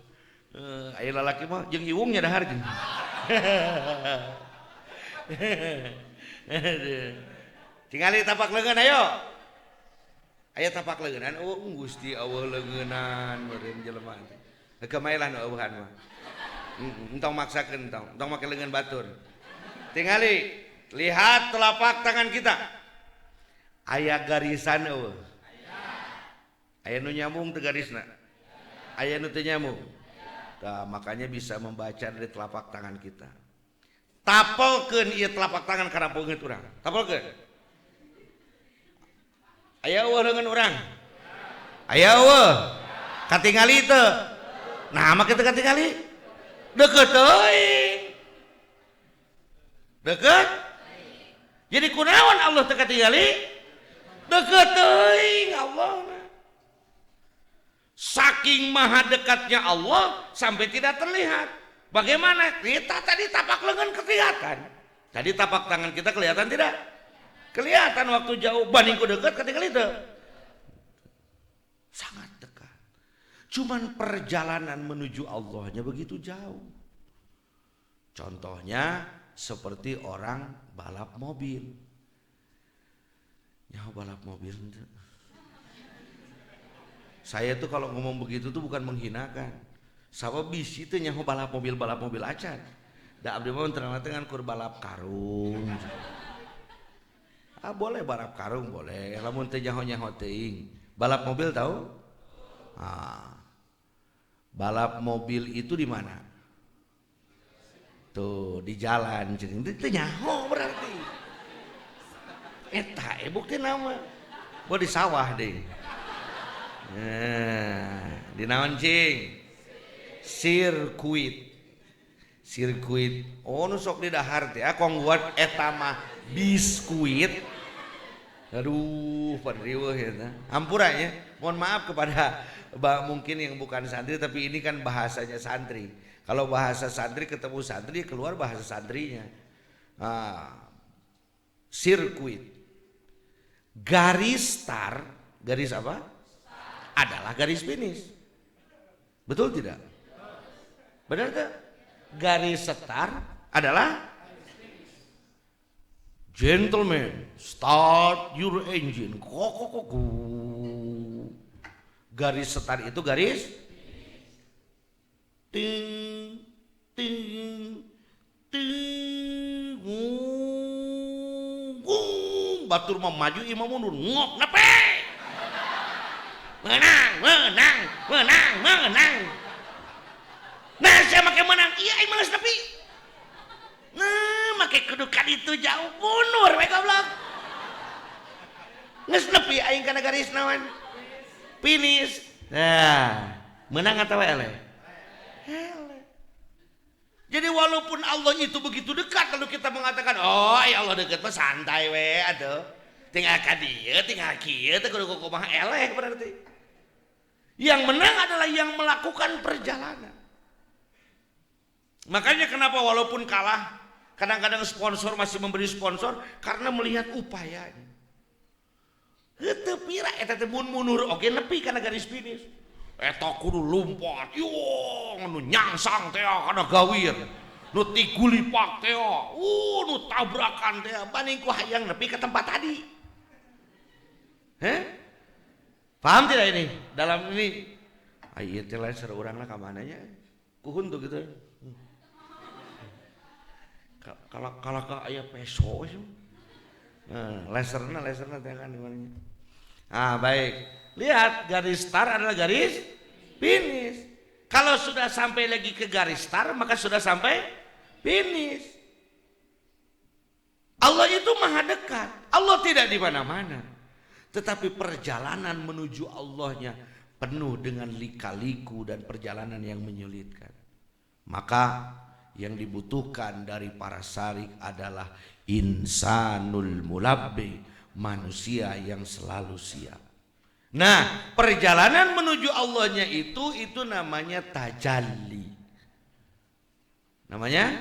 Aya lalaki mah jeung iwungnya dahar jeung. Tingali tapak leungeun ayo. Aya tapak leungeun. Oh Gusti eueuh leungeunan meureun jelema teh. Kemaelah nu eueuhan mah. Entong maksakeun entong make leungeun batur. Tingali lihat telapak tangan kita. Aya garisan eueuh. Aya nu nyambung teu garisna. Aya nu teu nyambung. Nah, makanya bisa membaca dari telapak tangan kita. Tapelkeun ieu telapak tangan kana peungeut urang. Tapelkeun. Aya eueuh leungeun urang. Aya eueuh. Katingali teu? Nah, make teu katingali. Deukeut teuing. Deukeut? Jadi kunaon Allah teu katingali? Deukeut teuing Allah. Saking maha dekatnya Allah sampai tidak terlihat. Bagaimana? Kita tadi tapak lengan kelihatan. Tadi tapak tangan kita kelihatan tidak? Kelihatan waktu jauh banding ku dekat ketika itu. Sangat dekat. Cuman perjalanan menuju Allahnya begitu jauh. Contohnya seperti orang balap mobil. Ya balap mobil. Saya tuh kalau ngomong begitu tuh bukan menghinakan. Sabab bisi teh nyaho balap mobil acan. Da abdi mah terang-terang kur balap karung. Boleh balap karung boleh. Lamun teh nyaho teuing. Balap mobil tahu? Balap mobil itu di mana? Tuh di jalan jeung teh nyaho berarti. Eta bukti nama. Gua di sawah deh. Di naon cing? Sirkuit. sirkuit. Oh nu sok di dahar teh kong buat eta mah biskuit. Aduh panriweuh eta. Hampura ya. Mohon maaf kepada mungkin yang bukan santri tapi ini kan bahasanya santri. Kalau bahasa santri ketemu santri keluar bahasa santrinya. Sirkuit. Garis start, garis apa? Adalah garis finish. Betul tidak? Benar tak? Garis start adalah gentlemen, start your engine. Garis start itu garis ting ting ting batur mah maju imam mundur ngok nape menang nah saya makai menang iya imam tapi nah makai kedukan itu jauh mundur we goblok geus nepi aing kana garis naon finish nah menang atau eleh jadi walaupun Allah itu begitu dekat lalu kita mengatakan oh ya Allah dekat mah santai we atuh tinggal ka dieu tinggal kieu teh kudu kumaha eleh berarti yang menang adalah yang melakukan perjalanan. Makanya kenapa walaupun kalah kadang-kadang sponsor masih memberi sponsor karena melihat upayanya. Henteu pira eta teh mun mundur oge nepi kana garis finish. Eta kudu lompat, yo nu nyangsang teh kana gawir. Nu tigulipak teh, nu tabrakan teh banding ku hayang nepi ke tempat tadi. Paham tidak ini? Dalam ini ieu teh lain sareng urang lah ka mananya. Kuhun tuh gitu. Kalau ka aya peso sih. Laserna teh kan di mananya. Baik. Lihat garis start adalah garis finish. Kalau sudah sampai lagi ke garis start maka sudah sampai finish. Allah itu maha dekat. Allah tidak di mana-mana. Tetapi perjalanan menuju Allahnya penuh dengan lika-liku dan perjalanan yang menyulitkan. Maka yang dibutuhkan dari para salik adalah insanul mulabbi, manusia yang selalu siap. Nah, perjalanan menuju Allahnya itu namanya tajalli. Namanya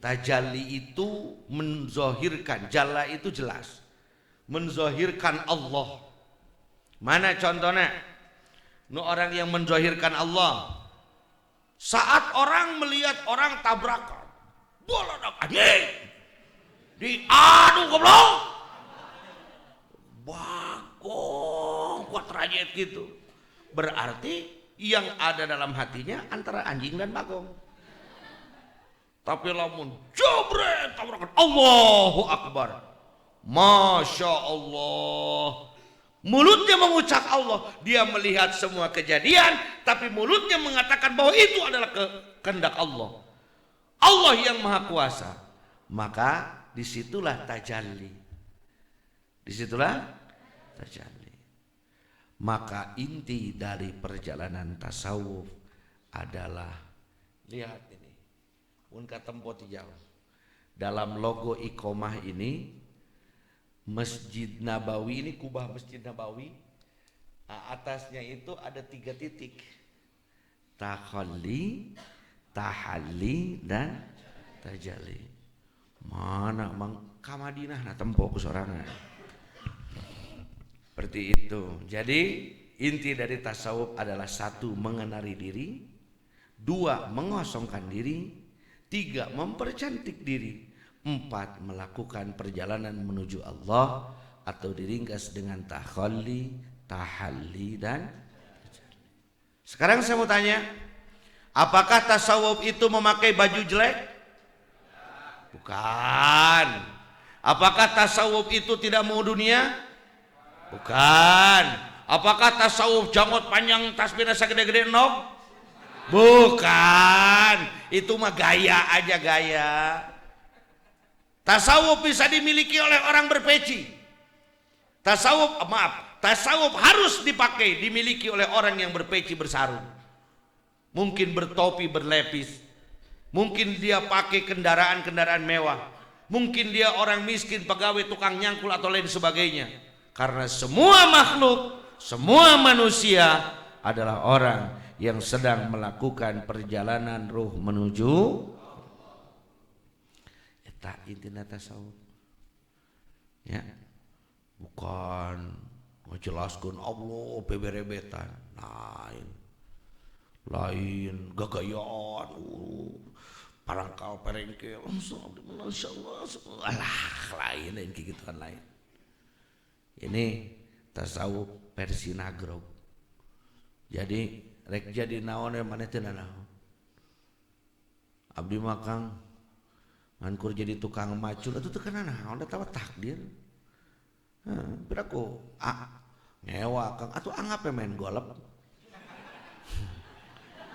tajalli itu menzohirkan, jalla itu jelas. Menzohirkan Allah. Mana contohnya? Nu orang yang menzohirkan Allah. Saat orang melihat orang tabrakan, bolodak anjing. Diadu goblok. Bagong kuat rajet gitu. Berarti yang ada dalam hatinya antara anjing dan bagong. Tapi lamun jebret tabrakan Allahu Akbar. Masya Allah. Mulutnya mengucap Allah, dia melihat semua kejadian, tapi mulutnya mengatakan bahwa itu adalah kehendak Allah. Allah yang maha kuasa. Maka disitulah tajalli. Disitulah tajalli. Maka inti dari perjalanan tasawuf adalah, lihat ini, unka tempo tijau. Dalam logo iqomah ini, Masjid Nabawi ini, kubah Masjid Nabawi, atasnya itu ada 3 titik. Takhalli, tahalli, dan tajalli. Mana mang ka Madinah na tempo ku sorangan. Seperti itu. Jadi inti dari tasawuf adalah 1, mengenali diri, 2, mengosongkan diri, 3, mempercantik diri, 4, melakukan perjalanan menuju Allah atau diringkas dengan takhalli, tahalli, dan tajalli. Sekarang saya mau tanya, apakah tasawuf itu memakai baju jelek? Bukan. Apakah tasawuf itu tidak mau dunia? Bukan. Apakah tasawuf janggut panjang tasbihna sagede-gede nog? Bukan. Itu mah gaya aja, gaya. Tasawuf bisa dimiliki oleh orang berpeci. Tasawuf harus dipakai, dimiliki oleh orang yang berpeci bersarung. Mungkin bertopi, berlepis. Mungkin dia pakai kendaraan-kendaraan mewah. Mungkin dia orang miskin, pegawai, tukang nyangkul atau lain sebagainya. Karena semua makhluk, semua manusia adalah orang yang sedang melakukan perjalanan ruh menuju eta intina tasawuf. Ya. Bukan ngejelaskeun Allah beberebetan. Lain gagayaan. Parangkal perengkel. Masyaallah. Alah, lain gituan lain. Ini tasawuf versi Nagrog. Jadi rek jadi naon maneh teu naon. Abdi mah Kang ngankur jadi tukang macul atuh teu kana naon eta takdir. Biraku ngewa Kang atuh angap main golep.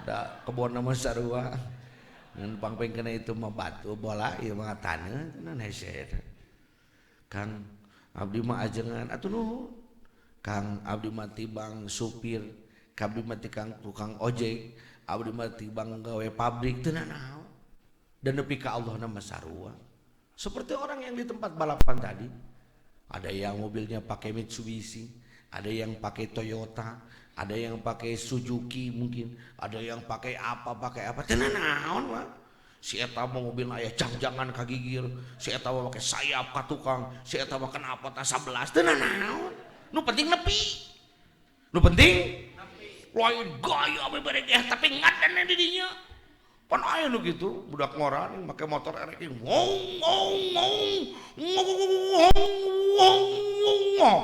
Da kebon nama sarua ngan pangpeng kena itu mah batu bola ieu mah taneuh tenan hese. Kang abdi mah ajengan atuh nuhun. Kang abdi mah tibang supir, abdi mah tukang ojek, abdi mah tibang gawe pabrik teu naon. Dan nepi ka Allah nama sarua. Seperti orang yang di tempat balapan tadi. Ada yang mobilnya pakai Mitsubishi, ada yang pakai Toyota, ada yang pakai Suzuki mungkin, ada yang pakai apa tenan naon Pak. Si eta mah mobilna aya jang-jangan ka gigir, si eta mah pakai sayap ka tukang, si eta mah kenapa ta 11 tenan naon. Nu penting nepi. Nu penting nepi. Lain gaya beberegeh tapi ngadan di dinya. Pan aya nu kitu, budak ngoran make motor erek ngong ngong ngong ngong ngong.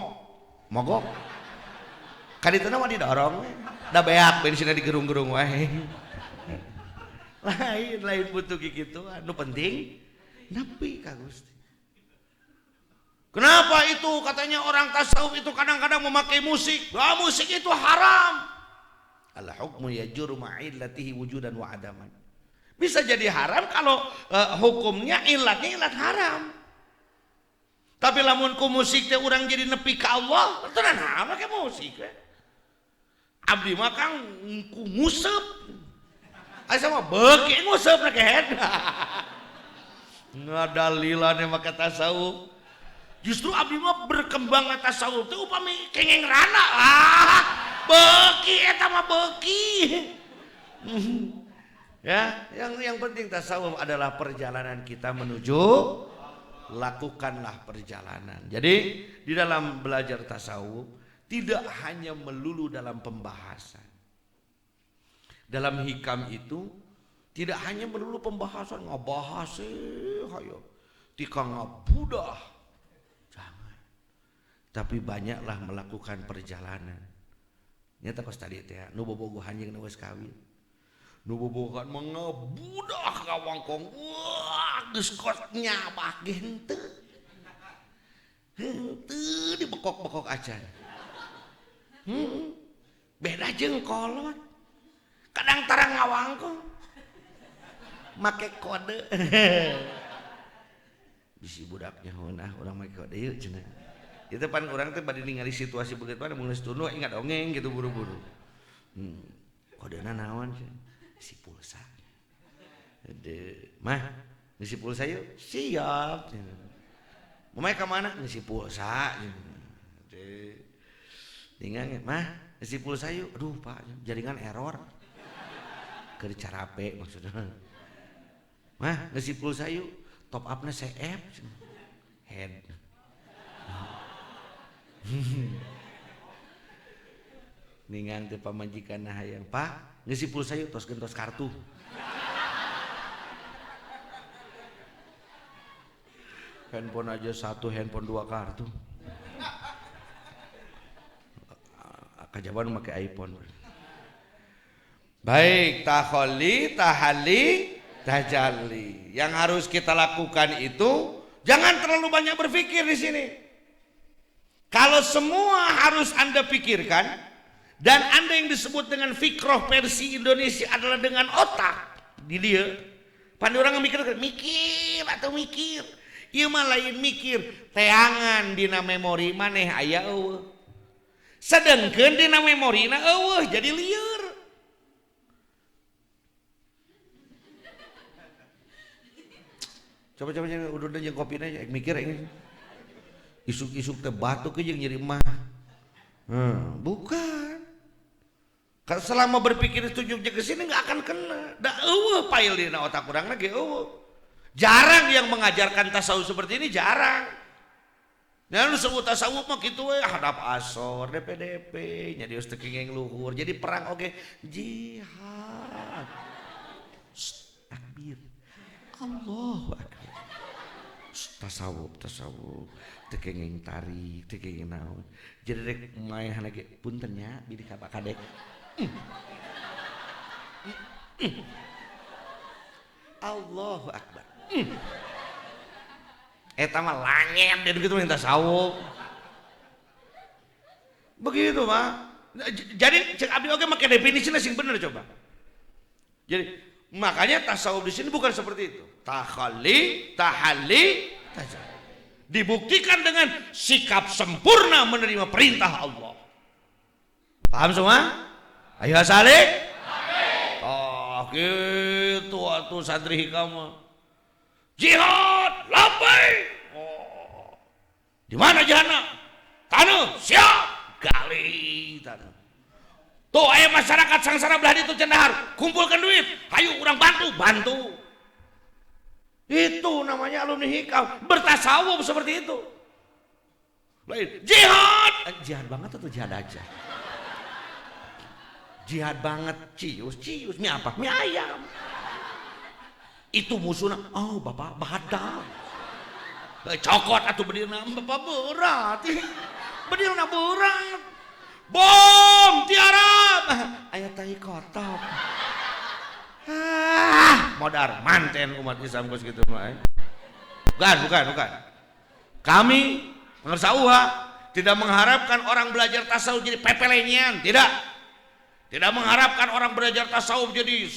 Mogok. Kadituna mah didorong, da beak bensinna digerung-gerung wae. Lain butuh kitu, anu penting nepi ka Gusti. Kenapa itu katanya orang tasawuf itu kadang-kadang memakai musik? Musik itu haram. Al hukmu yajuru ma'illatihi wujudan wa adaman. Bisa jadi haram kalau hukumnya ilatnya ilat haram. Tapi lamun ku musik teh urang jadi nepi ka Allah, tenan make musik we. Abdi mah Kang ku nguseup. Asa mah beuki nguseup na kehead. Ngadalilane make tasawuf. Justru abdi mah berkembang tasawuf teh upami kengeng rana. Beuki eta mah beuki. Ya, yang penting tasawuf adalah perjalanan kita menuju, lakukanlah perjalanan. Jadi di dalam belajar tasawuf tidak hanya melulu dalam pembahasan. Dalam hikam itu tidak hanya melulu pembahasan ngabahas hayo tika ngabudah. Jangan. Tapi banyaklah melakukan perjalanan. Nyata kos tadi teh nu bobogohan jeung nu geus kawin. Nu bobogohan mengebudah ka wangkong. Wah, geus kos nyabah ge henteu. Henteu dibekok-bekok acan. Beda jeung kolot. Kadang tarang ngawangkong. Make kode. Bisi budaknya heunah urang make kode yeuh cenah. Itu pan urang teh bade ningali situasi begitu pan mun geus tunu ingat dongeng gitu buru-buru. Kodena naon sih? Si pulsa. Mah, ngisi pulsa yuk? Siap. Mamai ke mana? Ngisi pulsa. Tinggal, mah, ngisi pulsa yuk? Aduh Pak, jaringan error. Keur carape maksudnya. Mah, ngisi pulsa yuk? Top up-na CF. Head. Ningan teh pamajikan hayang Pak ngisi pulsa yuk tos gentos kartu. Handphone aja satu, handphone 2 kartu. Kajaban pakai iPhone. Baik, tahalli, tajalli. Yang harus kita lakukan itu jangan terlalu banyak berpikir di sini. Kalau semua harus Anda pikirkan dan Anda yang disebut dengan fikroh versi Indonesia adalah dengan otak di dia. Pandu orang mikir atau mikir. Ieu mah lain mikir, teangan dina memori maneh aya eueuh. Sedengkeun dina memorina eueuh jadi lieur. Coba udah jeung kopi aja mikir ini. Isuk-isuk teh batuk jeung nyeri mah. Bukan. Kalau selama berpikir setuju ke sini nggak akan kena. Da eueuh pail dina otak urang ge eueuh. Jarang yang mengajarkan tasawuf seperti ini, jarang. Nah, lu sebut tasawuf mah kitu we hadap asor, DPDP, nya dios teu kenging luhur. Jadi perang oge jihad. Takbir. Allahu akbar. Tasawuf teu kenging tarik, teu kenging naon. Jadi rek maehana ge punten nya bidi ka kadek. Allahu akbar. Eta mah langit dan gitu minta tasawuf. Begitu mah. Jadi cek abdi oge make definisina sing bener coba. Jadi makanya tasawuf di sini bukan seperti itu. Tahalli, tasawuf. Dibuktikan dengan sikap sempurna menerima perintah Allah. Paham semua? Ayo salik. Oh, gitu atuh santri hikam. Jihad, labbaik. Oh. Di mana jihadna? Taneuh, siap. Gali taneuh. Tuh aya masyarakat sangsara belah ditu cenahar, kumpulkan duit. Hayu urang bantu. Itu namanya alumni hikam, bertasawuf seperti itu. Lain jihad, jihad banget atau jihad aja? Jihad banget, cius, mie apa? Mie ayam. Itu musuhnya, oh bapak badak. Cokot atau bedirna, bapak berat. Bedirna berat. Bom, tiarap. Ayat tahi kotok. Modar manten umat Islam kos gitu mah. Bukan. Kami pengarsa UHA tidak mengharapkan orang belajar tasawuf jadi pepelenyan, tidak. Tidak mengharapkan orang belajar tasawuf jadi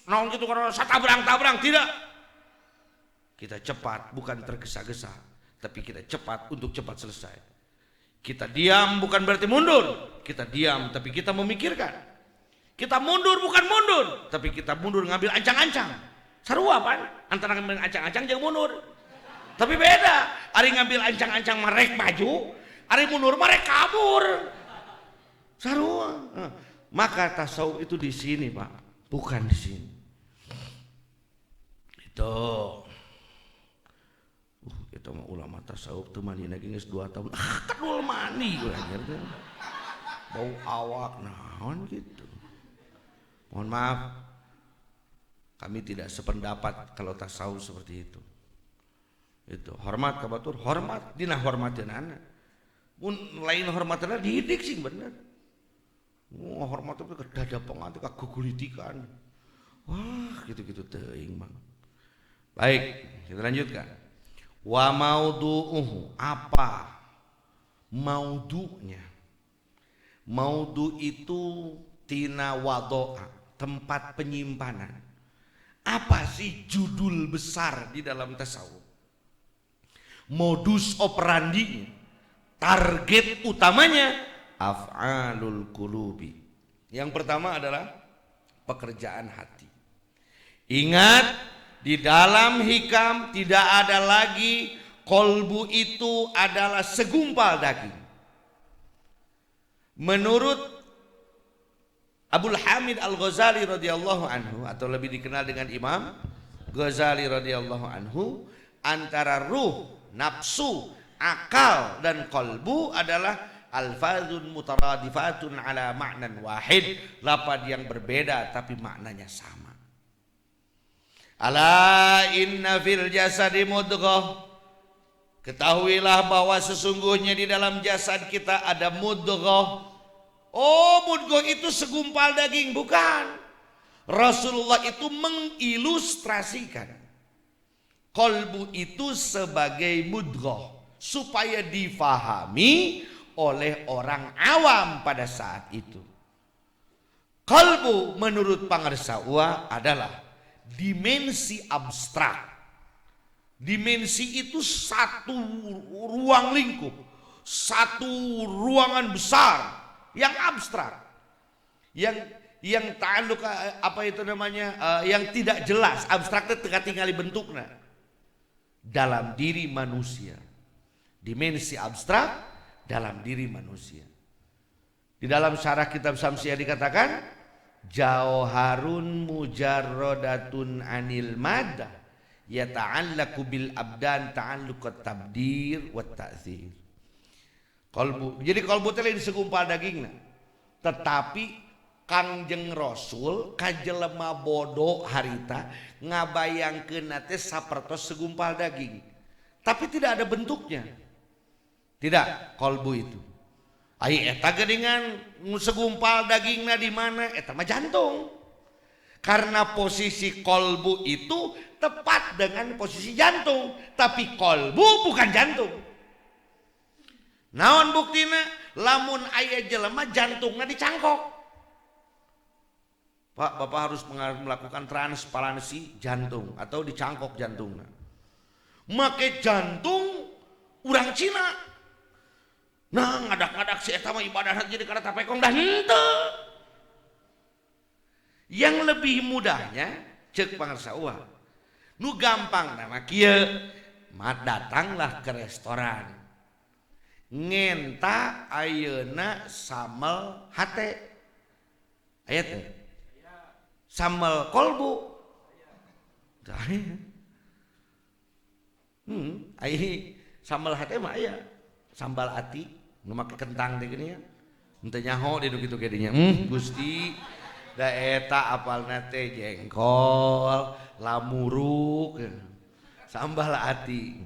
naon gitu karena tabrang, tidak. Kita cepat bukan tergesa-gesa, tapi kita cepat untuk cepat selesai. Kita diam bukan berarti mundur. Kita diam tapi kita memikirkan. Kita mundur bukan mundur, tapi kita mundur ngambil ancang-ancang. Sarua pan antara ngambil ancang-ancang jeung mundur. Tapi beda. Ari ngambil ancang-ancang marek maju, ari mundur marek kabur. Sarua. Maka tasawuf itu di sini, Pak, bukan di sini. Itu mah ulama tasawuf teu manina geus 2 tahun. Kadul mani gue anjir teh. Bau awak naon gitu. Mohon maaf, kami tidak sependapat kalau tasawuf seperti itu. Itu hormat ka batur, hormat dina hormateunana. Mun lain hormateunana dididik sing bener. Hormat itu ke dada pengantin ka gugulitikan. Wah, gitu-gitu teuing mah. Baik, kita lanjutkan. Wa maudu'uhu, apa maudu'nya? Maudu itu tina wado'a, tempat penyimpanan. Apa sih judul besar di dalam tasawuf? Modus operandinya, target utamanya af'alul qulubi. Yang pertama adalah pekerjaan hati. Ingat, di dalam hikam tidak ada lagi kolbu itu adalah segumpal daging. Menurut Abdul Hamid Al-Ghazali radhiyallahu anhu, atau lebih dikenal dengan Imam Ghazali radhiyallahu anhu, antara ruh, nafsu, akal dan kolbu adalah alfazun mutaradifatun ala ma'nan wahid, lafaz yang berbeda tapi maknanya sama. Ala inna fil jasadi mudghah, ketahuilah bahwa sesungguhnya di dalam jasad kita ada mudghah. Oh, mudghah itu segumpal daging, bukan. Rasulullah itu mengilustrasikan qalbu itu sebagai mudghah supaya difahami oleh orang awam pada saat itu. Qalbu menurut pangarsa UA adalah dimensi abstrak. Dimensi itu satu ruang lingkup, satu ruangan besar yang abstrak, yang ta'alluq apa itu namanya, yang tidak jelas. Abstrak itu tinggali bentuknya. dalam diri manusia. Dimensi abstrak dalam diri manusia. Di dalam syarah kitab Syamsiyah dikatakan jauharun mujarradatun anil maddah yata'allaqu bil abdan ta'alluqat tabdir wa ta'thir. Kolbu. Jadi kolbu teh lain segumpal dagingna. Tetapi Kangjeng Rasul kajelema bodoh harita ngabayangkeun teh sapertos segumpal daging. Tapi tidak ada bentuknya. Tidak kolbu itu. Ai eta geuningan segumpal dagingna di mana? Eta mah jantung. Karena posisi kolbu itu tepat dengan posisi jantung, tapi kolbu bukan jantung. Naon buktina? Lamun aya jelema jantungna dicangkok. Pak, Bapak harus melakukan transplantasi jantung atau dicangkok jantungnya. Make jantung urang Cina. Nah, ngadak-ngadak si eta mah ibadah jadi kada tapekong dah henteu. Yang lebih mudahnya ceuk pangarsa ulah. Nu gampang nama kieu, mah datanglah ke restoran. Ngenta ayeuna sambal hate. Aya teh. Sambal kolbu. Ai sambal hate mah aya. Sambal ati nu make kentang teh gini ya. Henteu nyaho di kitu ge dinya. Gusti da eta apalna teh jengkol, lamuruk, sambal ati.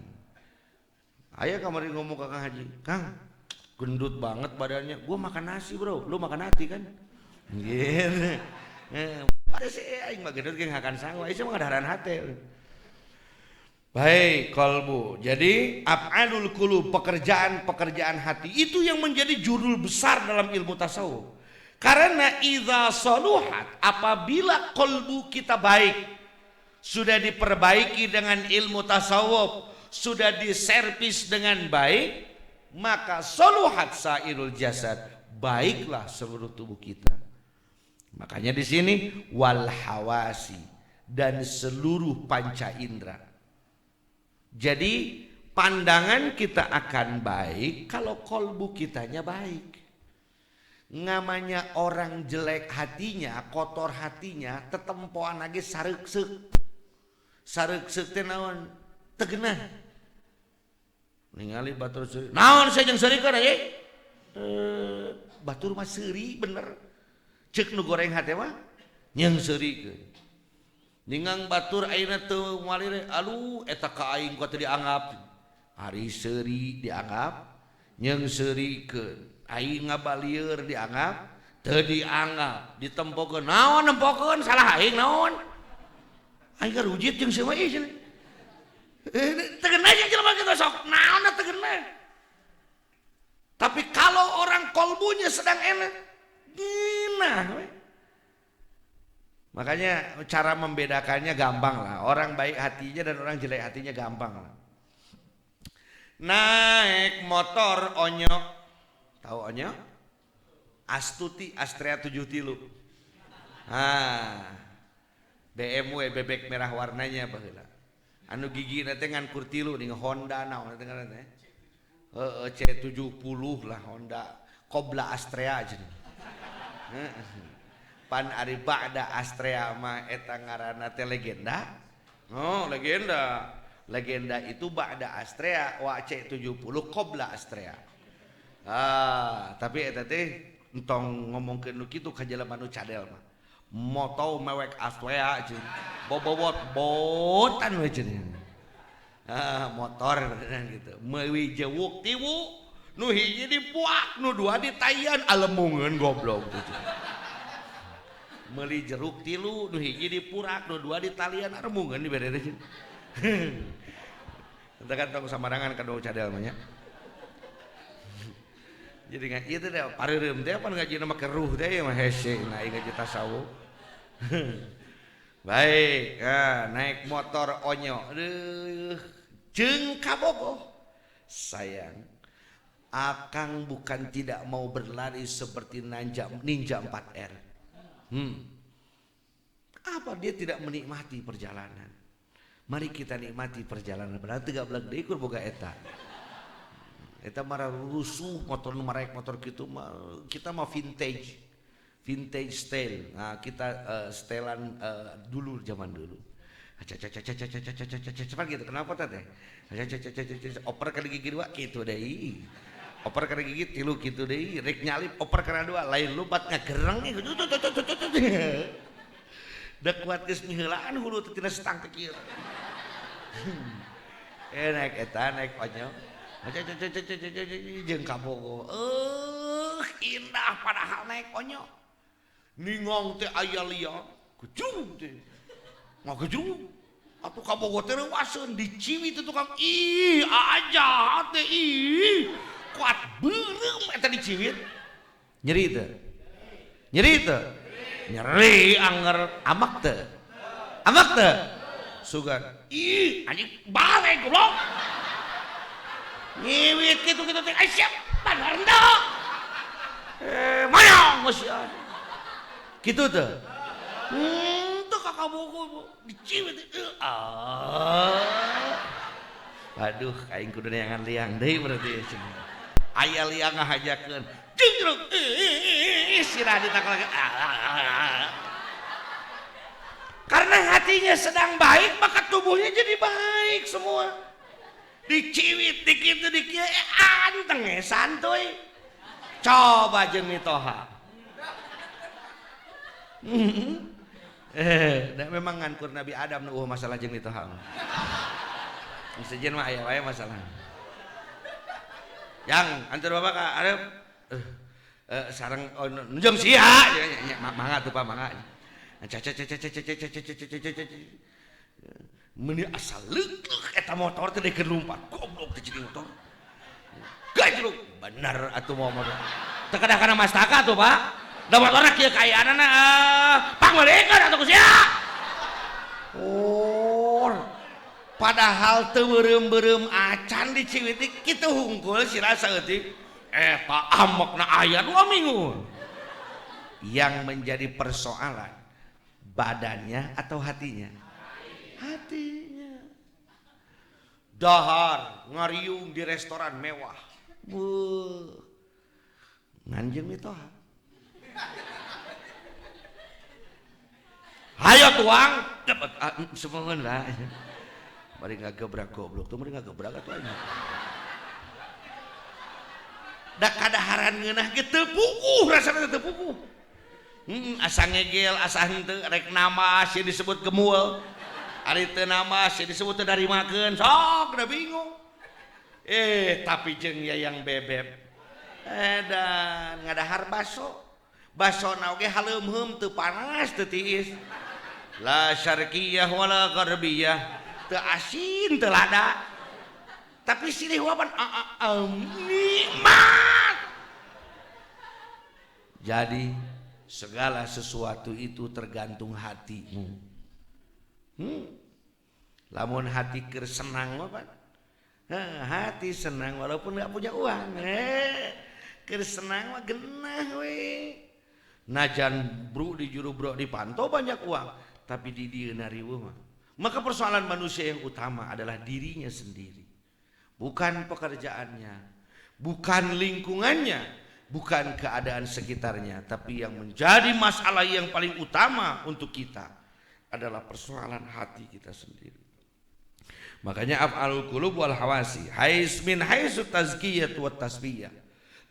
Aya kamari ngomong ke Kang Haji, "Kang, gendut banget badannya." Gua makan nasi, Bro. Lu makan hati kan? Gitu. Ada sih aing mah gendut ge ngakan sangwa, ieu mah ngadaharan hate. Baik, kolbu. Jadi af'alul qulub, pekerjaan hati itu yang menjadi judul besar dalam ilmu tasawuf. Karena idza saluhat, apabila kolbu kita baik, sudah diperbaiki dengan ilmu tasawuf, sudah diservis dengan baik, maka saluhat sairul jasad, baiklah seluruh tubuh kita. Makanya di sini wal hawasi, dan seluruh panca indera. Jadi pandangan kita akan baik kalau kolbu kitanya baik. Namanya orang jelek hatinya, kotor hatinya, tetempoan lagi sareukseuk. Sareukseuk teh naon? Teu geunah. Ningali batur seuri. Naon saya jeung seurikeun aya? Batur mah seuri bener. Ceuk nu goreng hate mah nyeung seurikeun. Ningang batur ayeuna teu moal alu eta ka aing ku teu dianggap. Ari seuri dianggap, nyeung seurikeun. Aing ngabalieur dianggap, teu dianggap, ditempokeun. Naon nempokeun? Salah aing naon? Aing garujit jeung seuma ieu cenah. Teu geunah jeung jelema kitu sok. Naon teu geunah? Tapi kalau orang kolbunya sedang enak, geunah we. Makanya cara membedakannya gampang lah. Orang baik hatinya dan orang jelek hatinya gampang lah. Naik motor onyok, tahu onyok? Astuti Astrea 73. BMW bebek merah warnanya baheula. Anu gigi teh ngan kurtilu ning Honda naon teh ngaranna teh? C70 lah Honda. Kobla Astrea aja. Pan ari ba'da Astrea mah eta ngaranna teh legenda. Oh, legenda. Legenda itu ba'da Astrea wa C70 Kobla Astrea. Tapi eta teh entong ngomongkeun nu kitu ka jelema nu cadel mah. Moto mewek Astrea jeung bobot botan we cenah. Motor beneran gitu. Meuli jewuk tiwu nu hiji dipuak, nu dua ditayan alemungeun goblok gitu. Meuli jeruk tilu, nu hiji dipurak, nu dua ditalian alemungeun dibereresin. Entah kan tong samarangan kado cadel mah nya. Jadi kan ieu teh pareureum teh pan ngajina make ruh teh mah hese na ieu ngaji tasawuf. Baik, naik motor onyo. Jeung kabogoh. Sayang, akang bukan tidak mau berlari seperti ninja 4R. Apa dia tidak menikmati perjalanan? Mari kita nikmati perjalanan. Padahal teu gablek deui kur boga eta. Eta mah rusuh motor merek motor kitu mah kita mah vintage style. Nah, kita setelan dulu zaman dulu. Cepat gitu. Kenapa teh? Oper ka gigi dua kitu deui. Oper ka gigi tilu kitu deui. Rek nyalip oper ka dua lain lupat ngagereng. Da kuat geus miheulaan hulu teh tina setang teh kieu. Naik eta naik onyok. Jeung kabogo. Indah padahal naik onyok. Ningong teh aya liang, gejung teh. Ngagejung. Atuh kabogo teh reuaseun diciwi teh tukang aja teh kuat beureum eta diciwit. Nyeri teh. Nyeri anger amak teh. Sugan. Anjing bale goblok. Ngiwit kitu teh siap bener henteu. Mayong geus sia. Kitu teh. Teu kakabogo diciwit. Aduh aing kudu neangan liang deui berarti. Aya liang ngahajakeun. Jeung sirah ditakal. Karena hatinya sedang baik maka tubuhnya jadi baik semua. Diciwit dikit dikit anteng santuy. Coba jeung mitoha. Memang ngankur Nabi Adam nu masalah jeung mitoha. Sejen mah aya wae masalah. Yang antar bapak ka arep sareng jeung sia mangga tuh Pak mangga. Meni asal leuk eta motor teh dikeun lumpat goblok teh jadi motor. Gajruk bener atuh motor. Teu kadang-kadang mastaka tuh Pak. Da motorna kieu kayaanana pangmelikeun atuh sia. Padahal teu beureum-beureum acan diciwiti kitu hungkul sira saeutik eta amokna aya 2 minggu. Yang menjadi persoalan badannya atau hatinya? Hatinya. Dahar ngariung di restoran mewah. Nganjeun mitoha. Hayo tuang, dapat semohon lah. Mari ngagebrak goblok tuh, mari ngagebrak atuh aja. Da kadaharan ngeunah ge teu puguh, rasana teu puguh. Asa ngegel, asa henteu rek namas yang disebut gemuel. Ari teu namas yang disebut teu darimakeun, sok da bingung. Tapi jeung yayang bebeb. Dan ngadahar baso. Basona oge haleumheum teu panas teu tiis. La syarqiyah wala gharbiyah. Teu asin teu lada. Tapi silih waban nikmat. Jadi segala sesuatu itu tergantung hatimu. Lamun hati keur senang mah hati senang walaupun gak punya uang. Keur senang mah genah we. Najan bro di juru bro di pantau banyak uang, tapi di dieu nariweuh mah. Maka persoalan manusia yang utama adalah dirinya sendiri. Bukan pekerjaannya, bukan lingkungannya, bukan keadaan sekitarnya, tapi yang menjadi masalah yang paling utama untuk kita adalah persoalan hati kita sendiri. Makanya af'alul qulub wal hawasi min haitsu tazkiyah wa tasbiyah.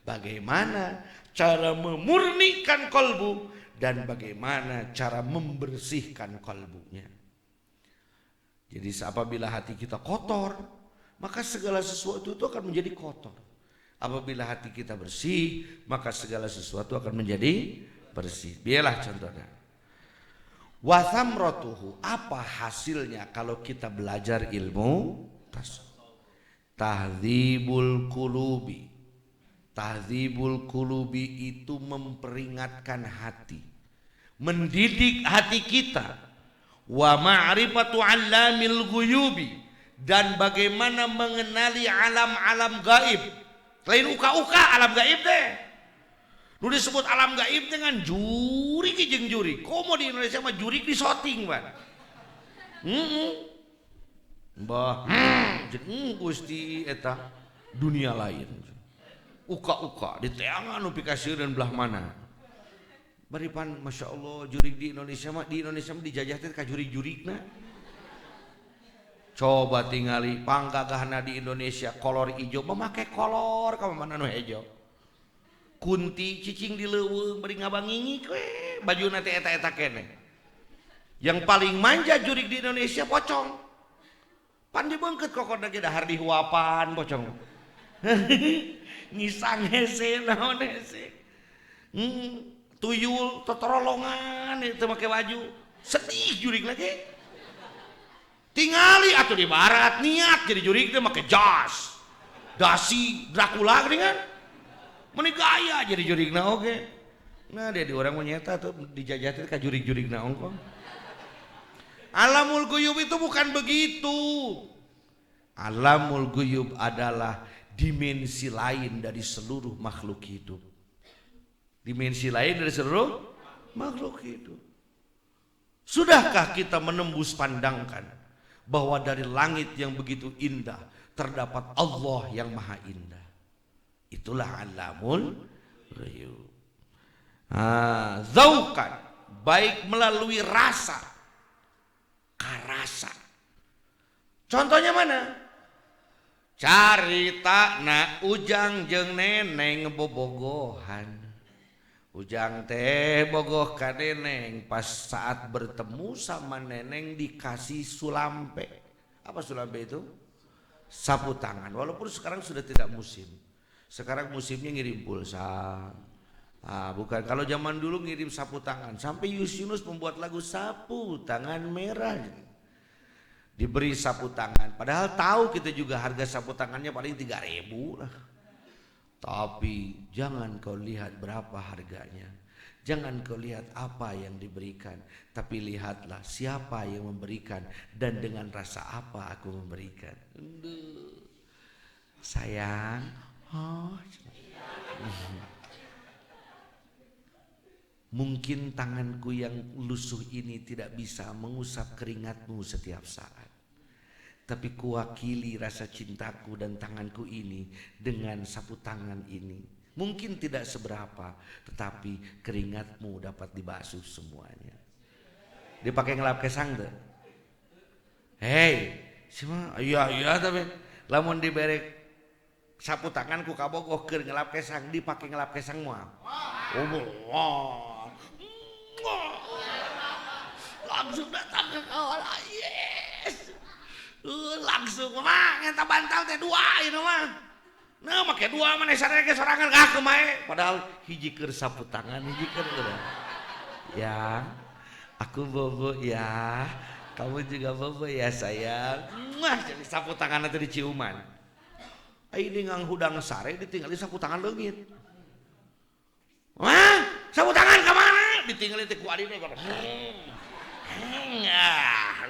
Bagaimana cara memurnikan kolbu dan bagaimana cara membersihkan kolbunya. Jadi apabila hati kita kotor, maka segala sesuatu itu akan menjadi kotor. Apabila hati kita bersih, maka segala sesuatu akan menjadi bersih. Biarlah contohnya. Wa thamratuhu, apa hasilnya kalau kita belajar ilmu tasawuf? Tahdzibul qulubi. Tahdzibul qulubi itu memperingatkan hati, mendidik hati kita. Wa ma'rifatu 'allamil ghuyubi, dan bagaimana mengenali alam-alam gaib. Lain uka-uka alam gaib teh. Nu disebut alam gaib dengan jurig jeung jurig. Komo di Indonesia mah jurig di shooting, Pak. Mbah Gusti eta dunia lain uka-uka di teangan nu pikaseureun belah mana baripan Masya Allah jurig di Indonesia mah dijajah teh ka jurig-jurigna coba tingali panggagahna di Indonesia kolor ijo memakai kolor ka mana nu hejo kunti cicing di leuweung bari ngabangingik we bajuna teh eta-eta keneh yang paling manja jurig di Indonesia pocong pan dibeungkeut kokodna ge dahar dihuapan pocong ngisang hese naon hese tuyul totorolongan itu make baju sedih jurig lagi tingali atuh di barat niat jadi jurig teh make jas dasi Dracula geuning kan meni gaya jadi jurigna oge nah dia di orang nyeta tuh dijajah teh ka jurig-jurigna ongkong. Alamul guyub itu bukan begitu. Alamul guyub adalah dimensi lain dari seluruh makhluk hidup. Dimensi lain dari seluruh makhluk hidup. Sudahkah kita menembus pandangkan bahwa dari langit yang begitu indah terdapat Allah yang maha indah. Itulah alamul guyub. Zauqan baik melalui rasa karasa. Contohnya mana? Carita na ujang jeung neneng bobogohan. Ujang teh bogoh ka neneng pas saat bertemu sama neneng dikasih sulampe. Apa sulampe itu? Sapu tangan. Walaupun sekarang sudah tidak musim. Sekarang musimnya ngirim pulsa. Bukan kalau zaman dulu ngirim sapu tangan sampai Yunus membuat lagu sapu tangan merah diberi sapu tangan padahal tahu kita juga harga sapu tangannya paling 3.000 lah tapi jangan kau lihat berapa harganya jangan kau lihat apa yang diberikan tapi lihatlah siapa yang memberikan dan dengan rasa apa aku memberikan. Sayang mungkin tanganku yang lusuh ini tidak bisa mengusap keringatmu setiap saat. Tapi kuwakili rasa cintaku dan tanganku ini dengan sapu tangan ini. Mungkin tidak seberapa, tetapi keringatmu dapat dibasuh semuanya. Dipakai ngelap kesang tuh. Hei, cuma iya tapi lamun diberek sapu tangan ku kabogoh keur ngelap kesang dipakai ngelap kesang moal. Langsung datang ke kawal yes langsung mah ngenta bantal teh dua ini mah nah make dua mana sareng sorangan gak kemae padahal hiji keur sapu tangan hiji keur ya aku bobo ya kamu juga bobo ya sayang mah jadi sapu tangan nanti diciuman ini ngang hudang sare ditinggali sapu tangan leungit wah sapu tangan kemana ditinggali teh ku adina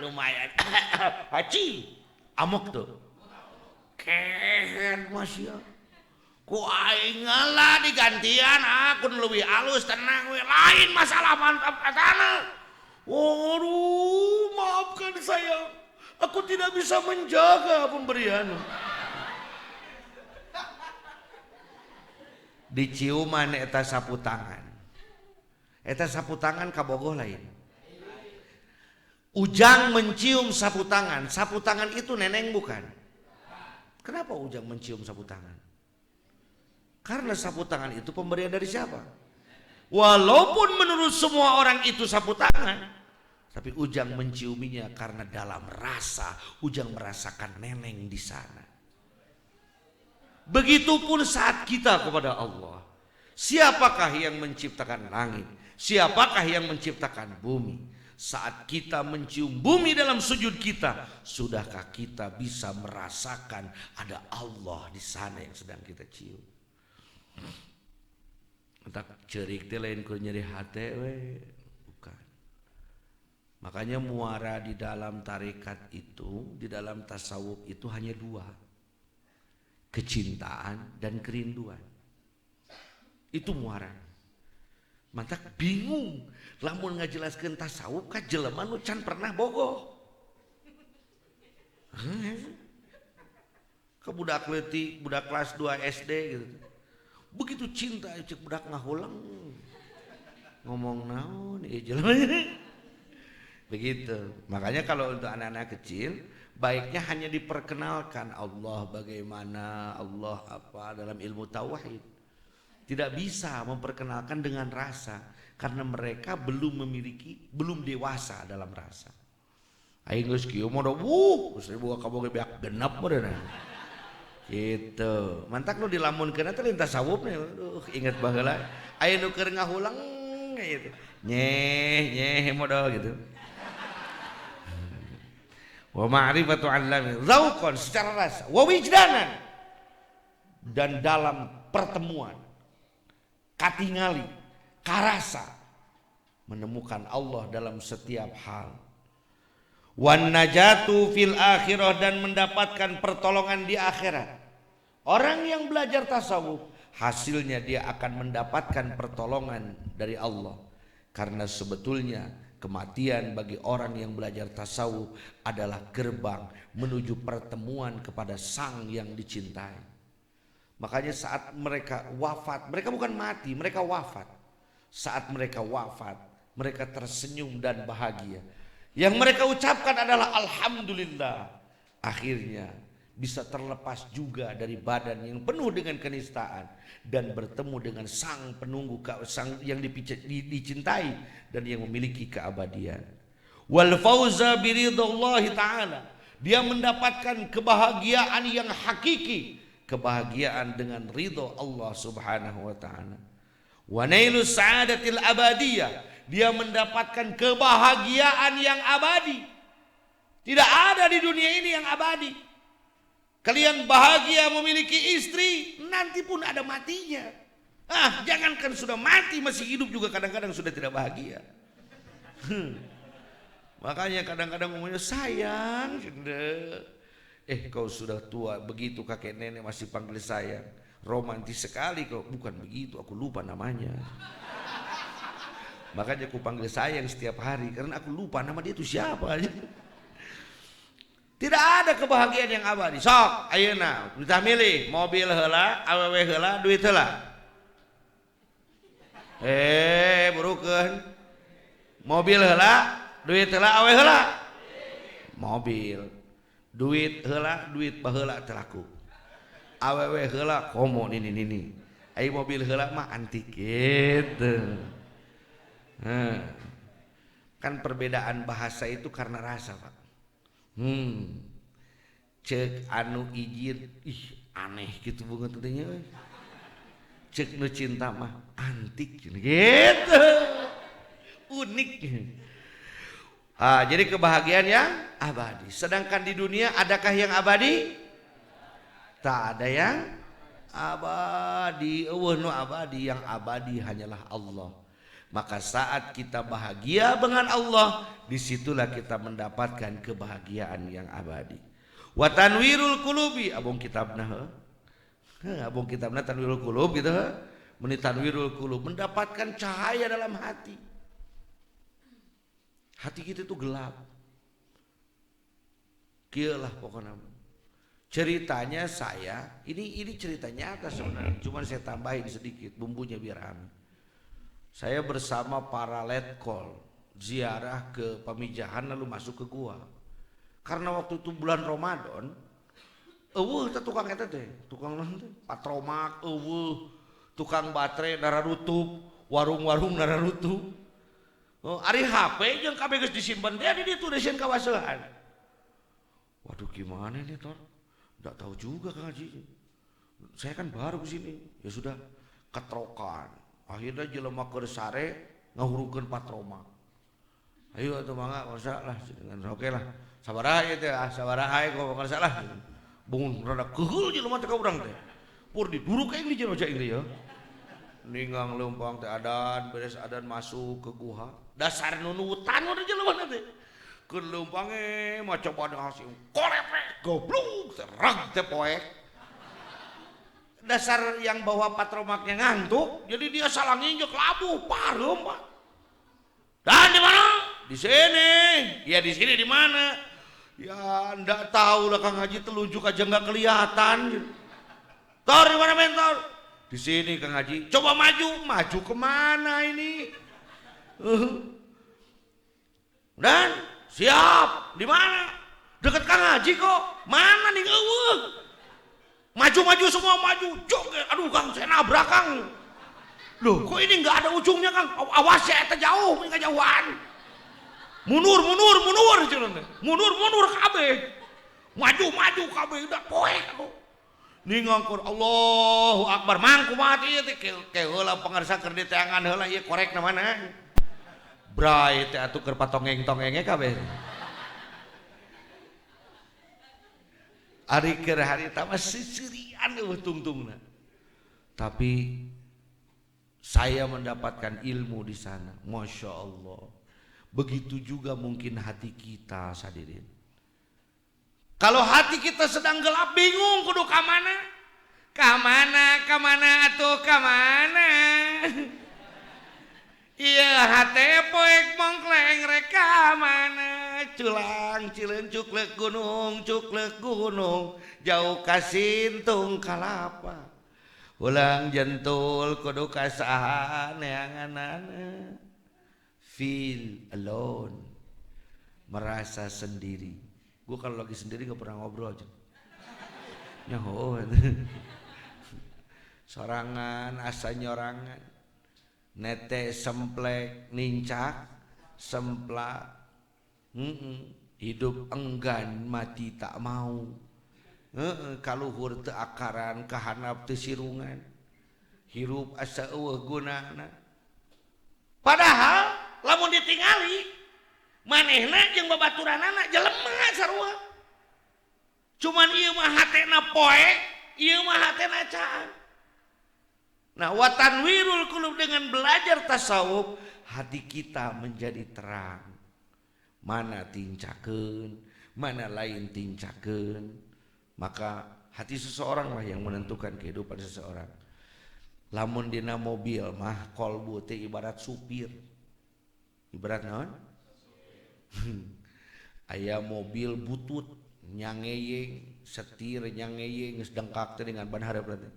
lumayan haji amok tuh kehen masya ku aing ngalah digantian aku lebih halus tenang we lain masalah mantap katana waduh maafkan saya aku tidak bisa menjaga pemberian diciuman eta sapu tangan kabogoh lain. Ujang mencium sapu tangan itu neneng bukan? Kenapa Ujang mencium sapu tangan? Karena sapu tangan itu pemberian dari siapa? Walaupun menurut semua orang itu sapu tangan, tapi Ujang menciuminya karena dalam rasa Ujang merasakan neneng di sana. Begitupun saat kita kepada Allah. Siapakah yang menciptakan langit? Siapakah yang menciptakan bumi? Saat kita mencium bumi dalam sujud kita, sudahkah kita bisa merasakan ada Allah di sana yang sedang kita cium? Entah cerik teh lain kur nyeri hate we, bukan. Makanya muara di dalam tarekat itu, di dalam tasawuf itu hanya dua, kecintaan dan kerinduan. Itu muara. Mantak bingung lamun ngajelaskeun tasawuf ka jelema nu can pernah bogoh. Ke budak leutik, budak kelas 2 SD gitu. Begitu cinta cek budak ngahulang. Ngomong naon ieu begitu. Makanya kalau untuk anak-anak kecil baiknya hanya diperkenalkan Allah bagaimana, Allah apa dalam ilmu tauhid. Tidak bisa memperkenalkan dengan rasa karena mereka belum dewasa dalam rasa. Aing geus kieu mah geus buka kaboge beak genep meureun. Gitu. Mantak nu dilamunkeun teh lintas sawupna. Aduh inget baheula. Aya nu keur ngahulang gitu. Nyeh modal gitu. Wa ma'rifatu 'allami zauqan secara rasa wa wijdanan dan dalam pertemuan katingali karasa menemukan Allah dalam setiap hal. Wan najatu fil akhirah dan mendapatkan pertolongan di akhirat. Orang yang belajar tasawuf hasilnya dia akan mendapatkan pertolongan dari Allah. Karena sebetulnya kematian bagi orang yang belajar tasawuf adalah gerbang menuju pertemuan kepada sang yang dicintai. Makanya saat mereka wafat, mereka bukan mati, mereka wafat. Saat mereka wafat, mereka tersenyum dan bahagia. Yang mereka ucapkan adalah alhamdulillah. Akhirnya bisa terlepas juga dari badan yang penuh dengan kenistaan dan bertemu dengan sang penunggu, sang yang dicintai dan yang memiliki keabadian. Wal fauza biridhallahi ta'ala. Dia mendapatkan kebahagiaan yang hakiki, kebahagiaan dengan ridho Allah Subhanahu wa taala. Wa nailus sa'adatil abadiyah. Dia mendapatkan kebahagiaan yang abadi. Tidak ada di dunia ini yang abadi. Kalian bahagia memiliki istri, nanti pun ada matinya. Jangankan sudah mati, masih hidup juga kadang-kadang sudah tidak bahagia. Makanya kadang-kadang ngomongnya sayang. Kau sudah tua begitu, kakek nenek masih panggil sayang. Romantis sekali kau. Bukan begitu, aku lupa namanya. Makanya aku panggil sayang setiap hari karena aku lupa nama dia itu siapa aja. Tidak ada kebahagiaan yang abadi. Sok ayeuna kita milih mobil heula, awewe heula, duit heula. Burukeun. Mobil heula, duit heula, awewe heula. Mobil. Duit heula, duit baheula teh laku. Awewe heula komo nini. Ai mobil heula mah antik gitu. Kan perbedaan bahasa itu karena rasa, Pak. Cek anu izin aneh gitu banget tadinya. Cek nu cinta mah antik gitu. Unik. Jadi kebahagiaan yang abadi. Sedangkan di dunia adakah yang abadi? Tak ada yang abadi. Nu abadi, yang abadi hanyalah Allah. Maka saat kita bahagia dengan Allah, disitulah kita mendapatkan kebahagiaan yang abadi. Wa tanwirul qulubi, abong kitabna tanwirul qulub gitu. Meni tanwirul qulub, mendapatkan cahaya dalam hati. Hati kita itu gelap. Kieulah pokoknya. Ceritanya saya, ini cerita nyata sebenarnya, cuma saya tambahin sedikit bumbunya biar aneh. Saya bersama para letkol ziarah ke Pamijahan lalu masuk ke gua. Karena waktu itu bulan Ramadan, tukang eta teh, tukang naon teh? Patromak, tukang baterai nararutup, warung-warung nararutup. Ari HP jeung kabeh geus disimpen teh di ditu deusieun kawasehan. Waduh gimana ini Tor? Enggak tahu juga Kang Haji. Saya kan baru ke sini. Ya sudah ketrokan. Akhirnya jelema keur sare ngahurukeun patroma. Ayo atuh mangga masalah dengan oke lah. Sabaraha ieu teh? Sabaraha kok masalah. Bungun rada keheul jelema teh ka urang teh. Pur diduruk aing di jero aing ya. Ninggang leumpang teh adan, beres adan masuk ke guha. Dasar nunutan udah jelema teh. Keun leumpang maca pada hasil. Korepek goblok terang teh poek. Dasar yang bawa patromaknya ngantuk, jadi dia salah nginjek labuh, pareum Pak. Dan di mana? Di sini. Ya di sini di mana? Ya ndak tahu lah Kang Haji, telunjuk aja nggak kelihatan. Tor di mana mentor? Di sini Kang Haji. Coba maju kemana ini? Dan siap di mana? Dekat Kang Haji kok. Mana nih? Maju semua maju. Jok, aduh Kang, saya nabrak Kang. Loh, kok ini nggak ada ujungnya Kang? Awas ya, jauh, ini kejauhan. Mundur kabeh. Maju kabeh udah poek aku. Ning ngangkur Allahu Akbar mangku mati teh ke heula pangarsa keur diteangan heula ieu korek na mana. Bray teh atuh keur patongeng-tongenge kabeh. Ari keur harita mah sisirian eueuh tungtungna. Tapi saya mendapatkan ilmu di sana. Masya Allah. Begitu juga mungkin hati kita, hadirin. Kalau hati kita sedang gelap, bingung kudu kamana? Kamana atuh kamana? Iya hati poek mongkleng reka mana? Culang cileun cuklek gunung, jauh kasintung kalapa. Ulang jentul kudu kasaha neanganana. Feel alone, merasa sendiri. Gue kalau lagi sendiri gak pernah ngobrol aja. Nyaho, sorangan, asa nyorangan, nete semplek, nincak, semplak, hidup enggan, mati tak mau, kaluhur teu akaran, kahanap teu sirungan, hirup asa eueuh gunana. Padahal lamun ditingali manehna jeung babaturanana jelema sarua. Cuman ieu mah hatena poek, ieu mah hatena caan. Nah, wa tanwirul qulub, dengan belajar tasawuf hati kita menjadi terang. Mana tincakeun, mana lain tincakeun. Maka hati seseorang lah yang menentukan kehidupan seseorang. Lamun dina mobil mah kolbu teh ibarat supir. Ibarat naon? Aya mobil butut nyangeyeng, setir nyangeyeng geus dengkak teh dengan ban hareup teh.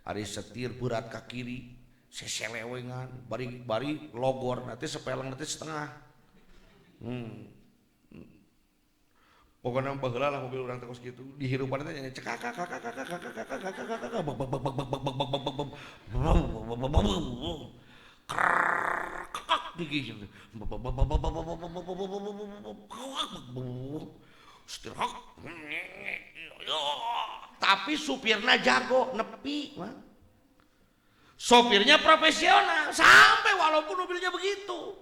Ari setir berat ka kiri, seselewengan, bari logor nanti sepeleng nanti setengah. Pokoknya baheula lah mobil urang teh kos kitu, dihirupan teh nyanyi cekak tapi supirnya jago nepi, sopirnya profesional sampai walaupun mobilnya begitu.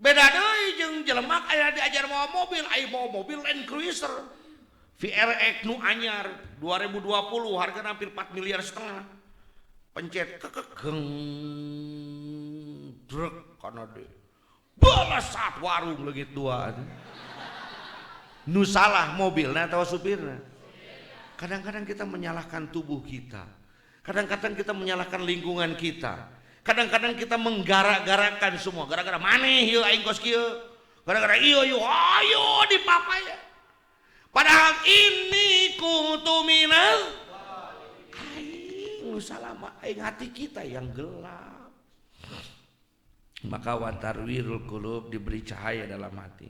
Beda deui jeung jelema aya diajar mawa mobil, aya bawa mobil Land Cruiser VRX nu anyar 2020 hargana hampir 4,5 miliar. Pencet kekegeng drek kana deui. Balas saat warung leungit dua. Nu salah mobilna atau supirna? Kadang-kadang kita menyalahkan tubuh kita. Kadang-kadang kita menyalahkan lingkungan kita. Kadang-kadang kita menggarak-garakan semua. Gara-gara maneh ieu aing kos kieu. Gara-gara ieu ayo dipapaya. Padahal ini kutu minal aing salama aing hati kita yang gelap. Maka watarwirul qulub, diberi cahaya dalam hati.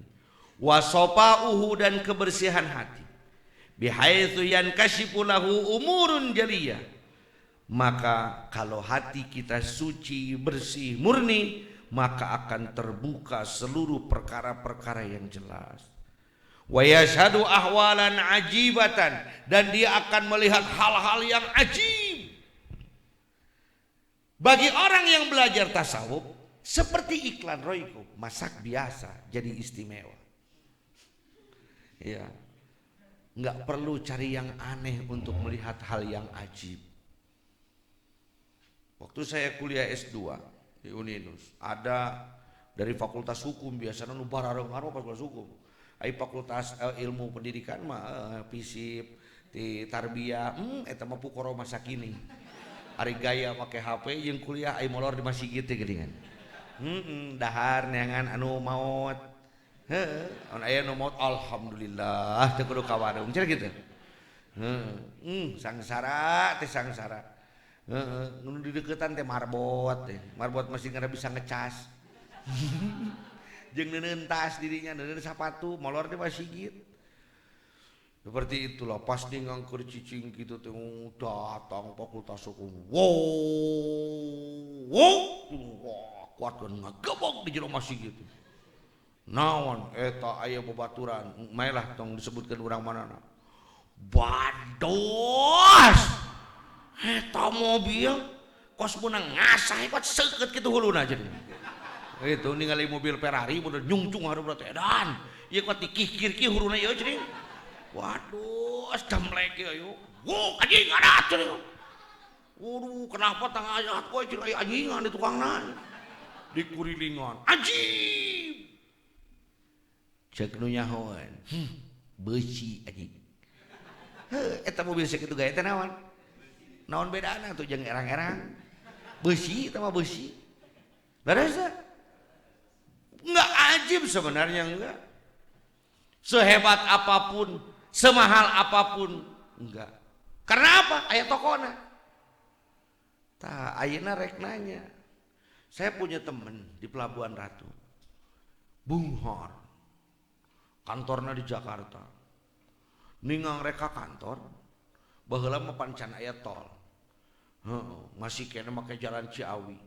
Wasopauhu, dan kebersihan hati. Bihaitsu yankashifu lahu umurun jaliyah. Maka kalau hati kita suci, bersih, murni, maka akan terbuka seluruh perkara-perkara yang jelas. Wa yashhadu ahwalan ajibatan, dan dia akan melihat hal-hal yang ajib. Bagi orang yang belajar tasawuf, seperti iklan Royco, masak biasa jadi istimewa. Ya, nggak perlu cari yang aneh untuk melihat hal yang ajib. Waktu saya kuliah S2 di Uninus, ada dari Fakultas Hukum, biasanya nu barareng Fakultas Hukum. Ai Fakultas Ilmu Pendidikan mah FISIP, di Tarbiyah, eta mah pukoro masa kini. Ari gaya make HP jeung kuliah ai molor di masjid teh geuningan. Dahar neangan anu maot. Heeh, mun aya nu maot alhamdulillah teu kudu ka warung cenah kitu. Sangsara teh sangsara. Heeh, nu di deukeutan teh marbot teh. Marbot masih ngara bisa ngecas. Jeung neuneun tas dirinya, neuneun sapatu, molor teh masih gitu. Seperti itulah pas dia ngangker cicing gitu teh datang fakultas hukum. Wow, kuat kan ngagebog di jero masih gitu. Naon eta aya babaturan, maelah tong disebutkeun urang manana. Bados. Eta mobil kos meunang ngasah kos seukeut kitu huluna jadi. Itu ningali mobil Ferrari bener nyungcung hareup teh edan. Ieu kok dikikir-kikir huruna ieu ceuing. Waduh, astamlek ya yuk. Wow, anjing ada ceuing. Waduh, kenapa tangah ayat kowe ceuing aya anjingan di tukangna. Di kurilingan. Anjing. Cek nu nyahoan. Beusi anjing. Heuh, eta mobil sakitu gaya teh naon? Naon bedana tuh jeung erang-erang? Beusi eta mah beusi. Berasa? Enggak ajib sebenarnya enggak. Sehebat apapun, semahal apapun enggak. Karena apa? Aya tokona. Tah ayeuna rek nanya. Saya punya teman di Pelabuhan Ratu. Bunghar. Kantorna di Jakarta. Ningang reka kantor, baheula mah pancan aya tol. Masih kena make jalan Ciawi.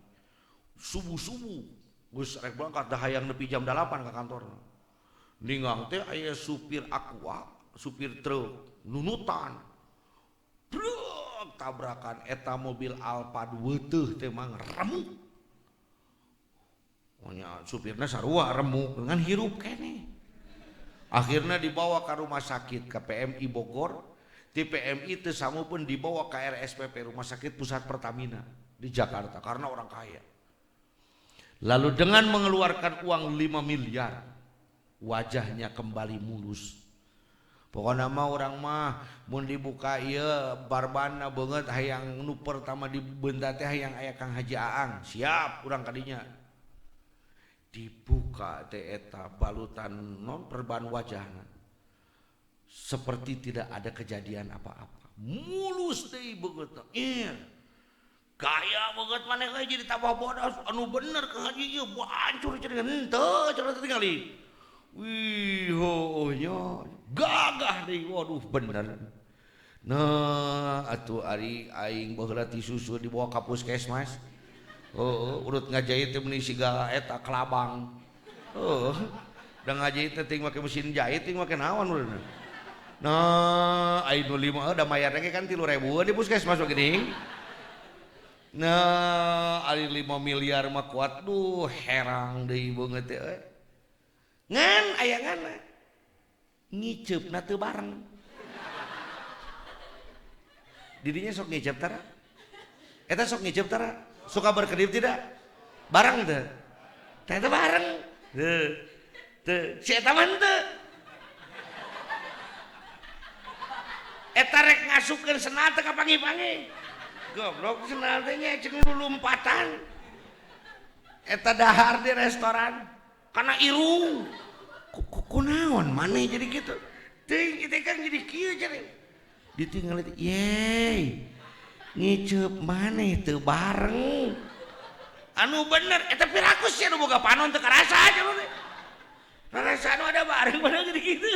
Subuh-subuh geus rek berangkat dah hayang nepi jam 8 ka kantorna. Ningang teh aya supir aqua, supir truk nunutan. Bruk tabrakan eta mobil Alphard weuteuh teh mah remuk. Nya supirna sarua remuk dengan hirup keneh. Akhirnya dibawa ke rumah sakit ke PMI Bogor. Di PMI teu samupun dibawa ke RSPP Rumah Sakit Pusat Pertamina di Jakarta karena orang kaya. Lalu dengan mengeluarkan uang 5 miliar wajahnya kembali mulus. Pokoknya mah orang mah mun dibuka ieu barbana beungeut hayang nu pertama dibeunta teh hayang aya Kang Haji Aang, siap urang kadinya. Dibuka teh eta balutan non perban wajahna. Seperti tidak ada kejadian apa-apa. Mulus deui beungeutna. Gaya banget maneh kayak jadi tambah bodas anu bener Kang Haji ieu hancur cenah henteu cenah tingali. Wih, nya gagah deui, waduh bener. Nah, atuh ari aing baheula ti susu dibawa ka puskesmas. Urut ngajahit teh meuni siga eta kelabang. Da ngajahit teh ting make mesin jahit ting make naon urang. Nah, aing nu 5 da mayarna ge kan 3.000 di puskesmas geuning. Nah, ari 5 miliar mah kuat duh herang deui beungeut teh. Ngan aya ngana ngiceupna teu bareng. Didinya sok ngicep tara? Eta sok ngicep tara? Suka berkedip tidak? Bareng teu? Teh teu bareng. Teu. Si eta mah teu. Eta rek ngasukeun senal teh ka pangi-pangi. Goblok senal teh nya cenah lompatan. Eta dahar di restoran karena irung. Kunaon maneh jadi kitu? Teuing kita kan jadi kieu cenah. Ditinggal teh, "Yey. Ngiceup maneh teu bareng." Anu bener eta pirakus nya nu boga panon teu karasa aja teh. Rasa anu ada bareng padahal jadi kitu.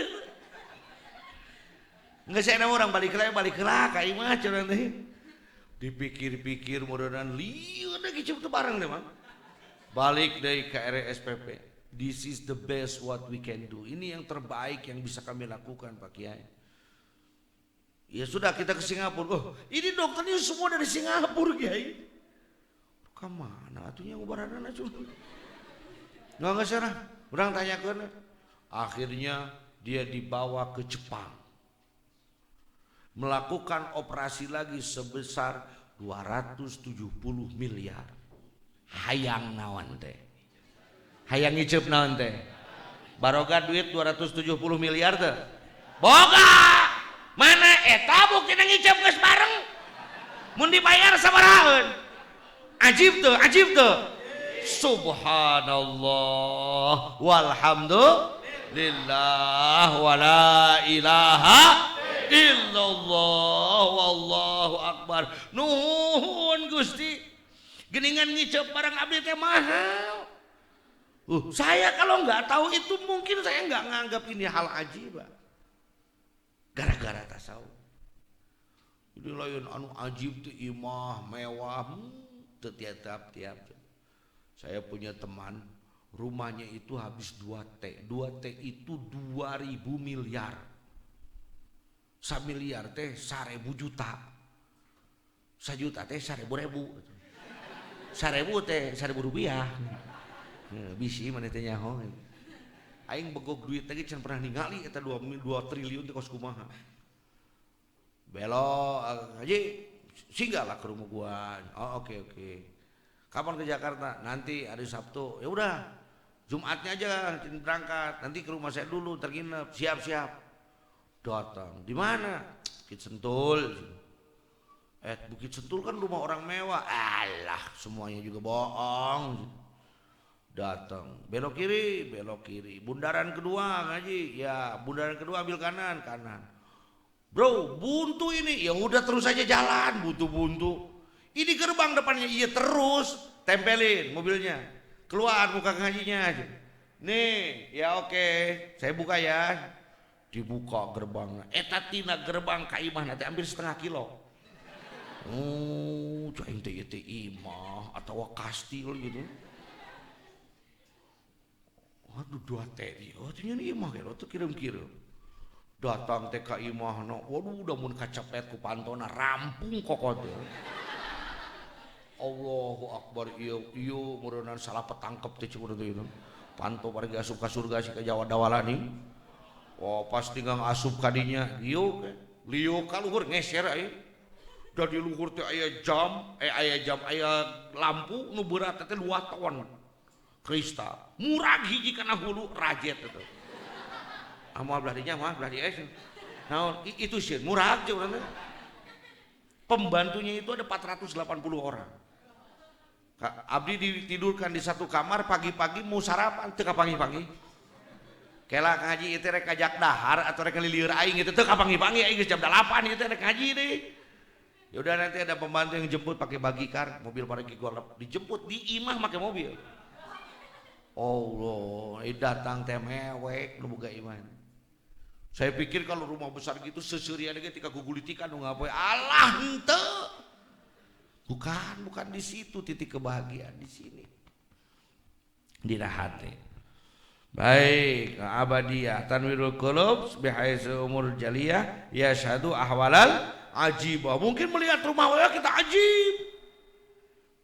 Nggak saya orang balik lah ka imah cenah teh. Dipikir-pikir mudahan lieu da ngiceup teu bareng teh mah. Balik deui ka RSPP. This is the best what we can do. Ini yang terbaik yang bisa kami lakukan Pak Kiai. Ya sudah kita ke Singapura. Oh, ini dokternya semua dari Singapura Kiai. Kemana atunya ngubaranana cuma? Nggak sana. Orang tanyakan. Akhirnya dia dibawa ke Jepang. Melakukan operasi lagi sebesar 270 miliar. Hayang naon teh. Hayang ngiceup naon teh. Baroga duit 270 miliar teh. Boga. Mana eta buktina ngiceup geus bareng. Mun dibayar sabaraha? Ajib tuh. Subhanallah walhamdulillah. lillah wa la ilaha illallah wallahu akbar. Nuhun Gusti. Geningan ngicep barang abdi teh mahal. Saya kalau nggak tahu itu mungkin saya nggak nganggap ini hal ajib. Gara-gara tasawuf. Jadi lain anu ajib tuh imah mewah tiap-tiap. Saya punya teman rumahnya itu habis 2T. 2T itu 2000 miliar. 1 miliar teh 1000 juta. 1 juta teh 1000 ribu. 1000 teh 1000 rupiah. Bisi mana teh nyaho. Aing begog duit teh can pernah ningali eta 2 triliun teh kos kumaha. Belok haji singgahlah ke rumah gua. Oh oke. Kapan ke Jakarta? Nanti hari Sabtu. Ya udah. Jumatnya aja berangkat. Nanti ke rumah saya dulu terginep. Siap. Datang. Di mana? Bukit Sentul. Bukit Sentul kan rumah orang mewah. Alah, semuanya juga bohong. Datang, belok kiri. Bundaran kedua ngaji, ya bundaran kedua ambil kanan. Bro, buntu ini, ya udah terus aja jalan, buntu. Ini gerbang depannya, iya terus tempelin mobilnya, keluar buka ngajinya aja. Nih, ya oke, saya buka ya, dibuka gerbangnya. Tina gerbang kaimah nanti ambil setengah kilo. Caing teh imah atau kastil gitu. Waduh 2T dia, ternyata imah ya, tuh kirim. Datang teh ka imah, waduh udah mun kacepet ku pantona rampung kokot ya. Allahu Akbar, iya murenan salah petangkep teh cuma itu. Panto parigi asup ka surga si ka Jawa dawalani. Pas tinggal asup kadinya, liuk ka luhur ngeser aya. Da di luhur teh aya lampu nu berat teh 2 ton. Kristal murah hiji kana hulu rajet itu. Amal belah dinya mah belah dia. Nah itu sih murah aja orang. Pembantunya itu ada 480 orang. Abdi ditidurkan di satu kamar, pagi-pagi mau sarapan teu pagi-pagi. Kela ngaji itu rek kajak dahar atau rek lilir aing itu teu pagi-pagi aing geus jam 8 itu rek ngaji deui. Ya udah nanti ada pembantu yang jemput pakai bagikar, mobil parigi golep, dijemput di imah pakai mobil. Allah, datang teh mewek nu boga iman. Saya pikir kalau rumah besar gitu seseureuna ge tika gugulitikan nu ngapoe. Allah henteu. Bukan di situ titik kebahagiaan, di sini. Di hati. Baik, abadiyah tanwirul qulub bihaitsu umur jaliyah yashhadu ahwalal ajibah. Mungkin melihat rumah kita ajib.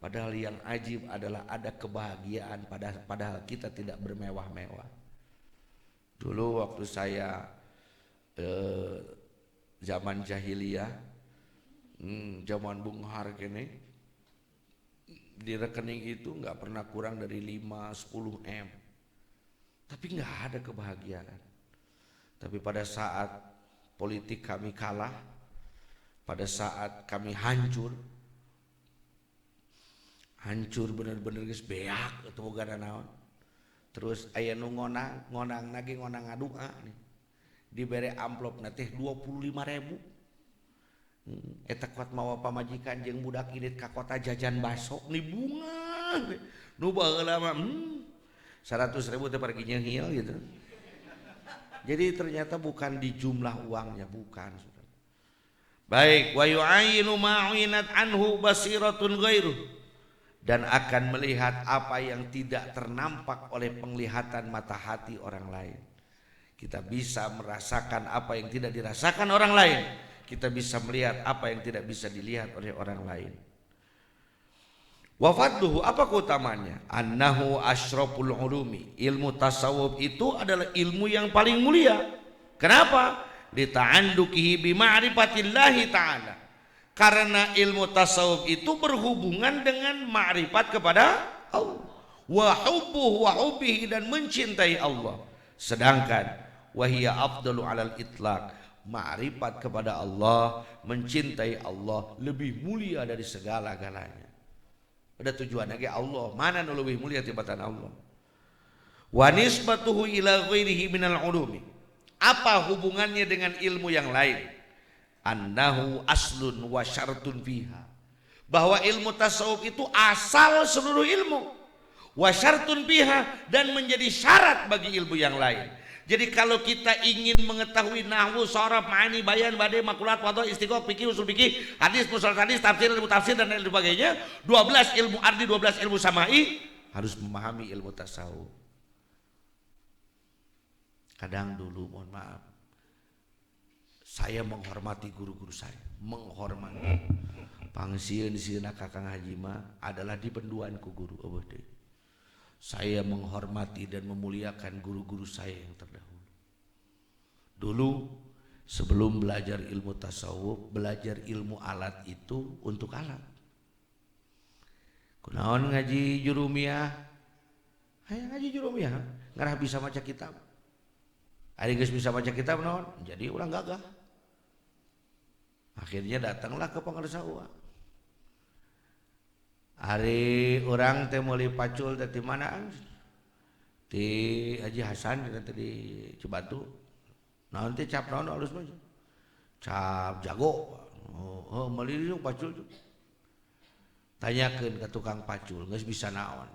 Padahal yang ajib adalah ada kebahagiaan padahal kita tidak bermewah-mewah. Dulu waktu saya zaman jahiliyah, zaman Bung Har gini, di rekening itu nggak pernah kurang dari 5-10 M. Tapi nggak ada kebahagiaan. Tapi pada saat politik kami kalah, pada saat kami hancur bener-bener geus beak atuh boga naon. Terus aya nu ngonang ngadua nih. Dibere amplopna teh 25.000. Eta kuat mawa pamajikan jeung budak irit ka kota jajan baso ni bunga. Nu baheula mah 100.000 teh pergi nyehil gitu. Jadi ternyata bukan di jumlah uangnya, bukan. Baik, wa yu'ayinu ma'inat anhu basiratun ghairuh. Dan akan melihat apa yang tidak ternampak oleh penglihatan mata hati orang lain. Kita bisa merasakan apa yang tidak dirasakan orang lain. Kita bisa melihat apa yang tidak bisa dilihat oleh orang lain. Wa fadluhu, apa keutamanya? Annahu asyraful ulumi. Ilmu tasawuf itu adalah ilmu yang paling mulia. Kenapa? Lita'andukihi bima'rifatillahi ta'ala. Karena ilmu tasawuf itu berhubungan dengan ma'rifat kepada Allah. Wa hubbuhu wa hubbihi, dan mencintai Allah. Sedangkan wahiyya afdalu alal itlaq. Ma'rifat kepada Allah, mencintai Allah lebih mulia dari segala-galanya. Ada tujuan lagi Allah. Mana nu lebih mulia tibatan Allah? Wa nisbatuhu ila ghairihi minal ulumi. Apa hubungannya dengan ilmu yang lain? Annahu aslun wa syartun fiha. Bahwa ilmu tasawuf itu asal seluruh ilmu. Wa syartun fiha, dan menjadi syarat bagi ilmu yang lain. Jadi kalau kita ingin mengetahui nahwu, sharaf, ma'ani, bayan, badai, makulat, wadhu, istiqoq, fikih, usul fikih, hadis, mustalah hadis, tafsir, ilmu tafsir dan lain sebagainya, 12 ilmu ardi, 12 ilmu samai, harus memahami ilmu tasawuf. Kadang dulu, mohon maaf, saya menghormati guru-guru saya, menghormati. Pangsieun sieuna Kakang Haji mah adalah dipenduanku guru eueuh deui. Saya menghormati dan memuliakan guru-guru saya yang terdahulu. Dulu sebelum belajar ilmu tasawuf, belajar ilmu alat itu untuk alat. Kunaon ngaji jurumiyah? Hayang ngaji jurumiyah, ngarah bisa maca kitab. Ari geus bisa maca kitab naon? Jadi ulah gagah. Akhirnya datanglah ke pangarsa uang. Hari orang teh meuli pacul teh mana? Di Haji Hasan di Cibatu. Naon teh cap naon alus mah? Cap jago. Oh, meuli di pacul. Tanyakeun ka tukang pacul, geus bisa naon?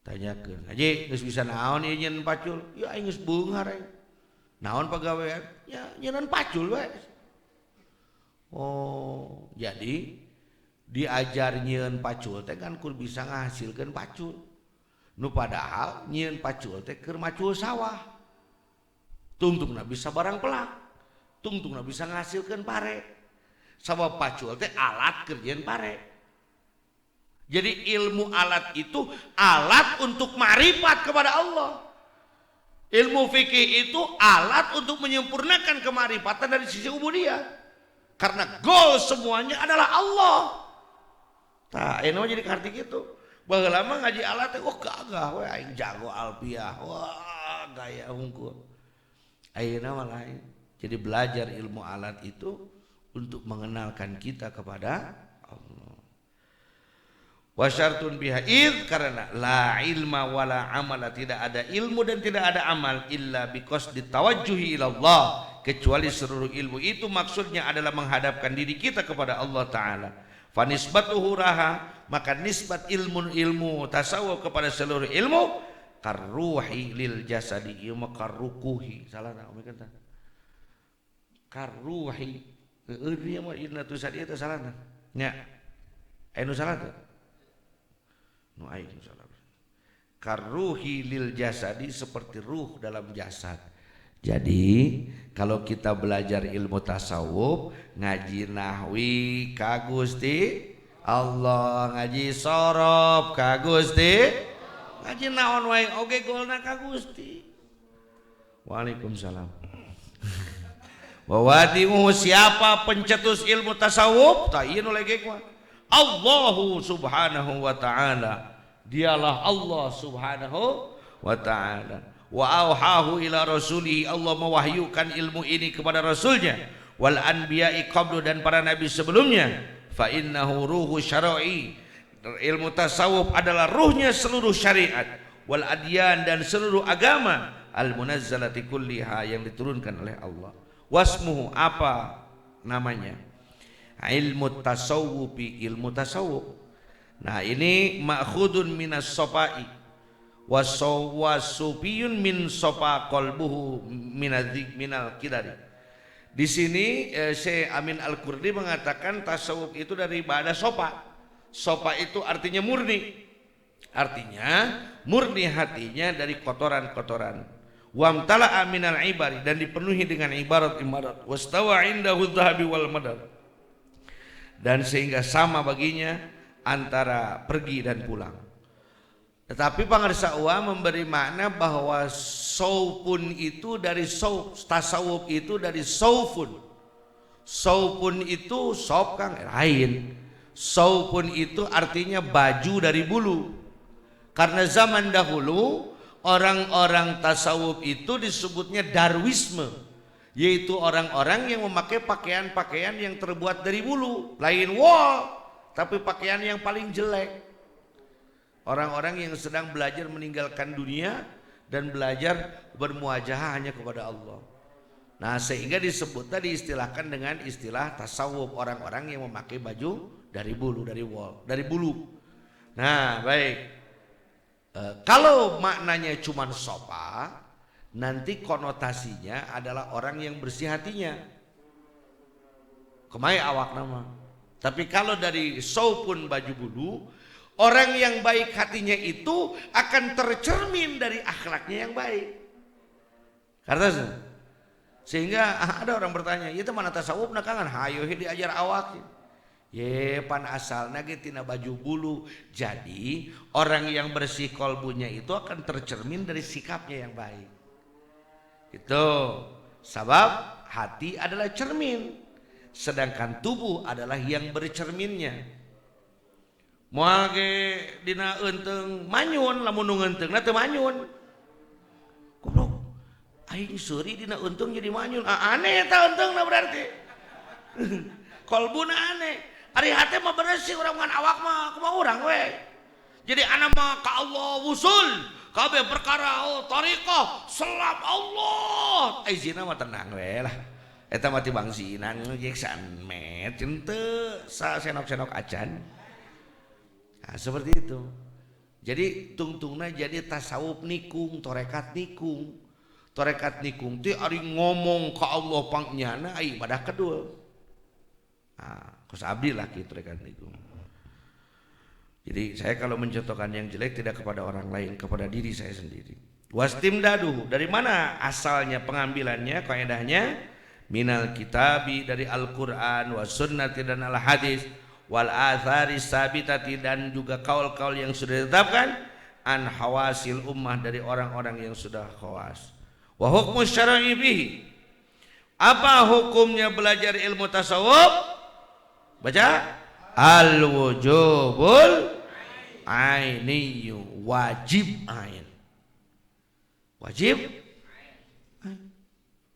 Tanyakeun, "Haji, geus bisa naon ieu nyeun pacul?" "Ya aing geus beunghar aing." "Naon pagawean?" "Ya nyeunan pacul we." Oh, jadi diajar nyieun pacul teh kan kur bisa ngahasilkeun pacul. Nu padahal nyieun pacul teh keur macul sawah. Tungtungna bisa barang pelak. Tungtungna bisa ngahasilkeun pare. Sabab pacul teh alat keur nyieun pare. Jadi ilmu alat itu alat untuk ma'rifat kepada Allah. Ilmu fikih itu alat untuk menyempurnakan kemarifatan dari sisi ubudiyah. Karena goal semuanya adalah Allah. Tah, eno jadi karti gitu. Baheula mah ngaji alat teh gagah we aing jago alfiah. Wah, gaya hungkul. Ayeuna mah lain. Jadi belajar ilmu alat itu untuk mengenalkan kita kepada Allah. Wa syartun biha id, karena la ilma wala amala, tidak ada ilmu dan tidak ada amal illa biqasdi tawajjuhi ila Allah, kecuali seluruh ilmu itu maksudnya adalah menghadapkan diri kita kepada Allah Ta'ala. Fanisbatuhu raha, maka nisbat ilmu tasawuf kepada seluruh ilmu karruhi lil jasadi, ilmu karrukuhi, salah nak omong kata karruhi dia mah inna tu sadi itu salah nak nya anu salah tu nu aing salah. Karruhi lil jasadi, seperti ruh dalam jasad. Jadi kalau kita belajar ilmu tasawuf, ngaji nahwi ka Gusti Allah, ngaji sorof ka Gusti, ngaji naon wae oge golna ka Gusti. Waalaikumsalam. Wawadimu, siapa pencetus ilmu tasawuf? Ta ieu nu legek mah Allahu subhanahu wa ta'ala. Dialah Allah subhanahu wa ta'ala. Wa auhahu ila rasulihi, Allah mewahyukan ilmu ini kepada rasulnya, wal anbiya'i qablu, dan para nabi sebelumnya. Fa innahu ruhu syar'i, ilmu tasawuf adalah ruhnya seluruh syariat, wal adyan, dan seluruh agama, al munazzalati kulliha, yang diturunkan oleh Allah. Wasmuhu, apa namanya? Ilmu tasawufi, ilmu tasawuf. Nah ini ma'khudun minas sopai, wasufiyun min sopa qalbuhu minal kidari. Di sini Syekh Amin Al-Qurdi mengatakan tasawuf itu dari bahasa sopa. Sopa itu artinya murni. Artinya murni hatinya dari kotoran-kotoran. Wamtala'a minal ibari, dan dipenuhi dengan ibarat-ibarat. Wastawa indahu dhahabi wal madar, dan sehingga sama baginya antara pergi dan pulang. Tetapi pangarsa uwa memberi makna bahwa saupun itu dari saup, tasawuf itu dari saupun. Saupun itu saup kang lain. Saupun itu artinya baju dari bulu. Karena zaman dahulu orang-orang tasawuf itu disebutnya darwisme, yaitu orang-orang yang memakai pakaian-pakaian yang terbuat dari bulu, lain wol, tapi pakaian yang paling jelek. Orang-orang yang sedang belajar meninggalkan dunia dan belajar bermuajahah hanya kepada Allah. Nah, sehingga disebut tadi istilahkan dengan istilah tasawuf, orang-orang yang memakai baju dari bulu, dari bulu. Nah, baik. Kalau maknanya cuma sopa, nanti konotasinya adalah orang yang bersih hatinya. Kemai awak nama. Tapi kalau dari saupun baju bulu, orang yang baik hatinya itu akan tercermin dari akhlaknya yang baik. Karena sehingga ada orang bertanya, itu mana tasawuf nak kangen? Hayo diajar awak. Ye pan asalna ge tina baju bulu. Jadi orang yang bersih kolbunya itu akan tercermin dari sikapnya yang baik. Itu sebab hati adalah cermin, sedangkan tubuh adalah yang bercerminnya. Moal ge dina eunteng manyun, lamun nu ngeunteungna teu manyun. Goblok. Aing seuri dina eunteng jadi manyun. Aneh eta euntengna berarti. Kolbuna aneh. Ari hate mah bersih urang ngan awak mah kumaha urang we. Jadi ana mah ka Allah wusul. Kabeh perkara thariqah selam Allah. Izina mah tenang we lah. Eta mah ti bangsinan jeung sanmet teu senok-senok acan. Nah, seperti itu. Jadi tungtungna jadi tasawuf nikung, torekat nikung. Torekat nikung teh ari ngomong ka Allah pangnyana ai ibadah kedua. Nah, kos abdi lah kitu torekat nikung. Jadi saya kalau mencontohkan yang jelek tidak kepada orang lain, kepada diri saya sendiri. Wastimdaduhu, dari mana asalnya pengambilannya, kaidahnya? Minal kitabi, dari Al-Qur'an, was sunnati dan al-hadis, wal athari sabitati, dan juga kaul-kaul yang sudah ditetapkan, an hawasil ummah, dari orang-orang yang sudah khawas. Wa hukmu syar'i bihi, apa hukumnya belajar ilmu tasawuf? Baca al-wujubul ainiyu, wajib ain. Wajib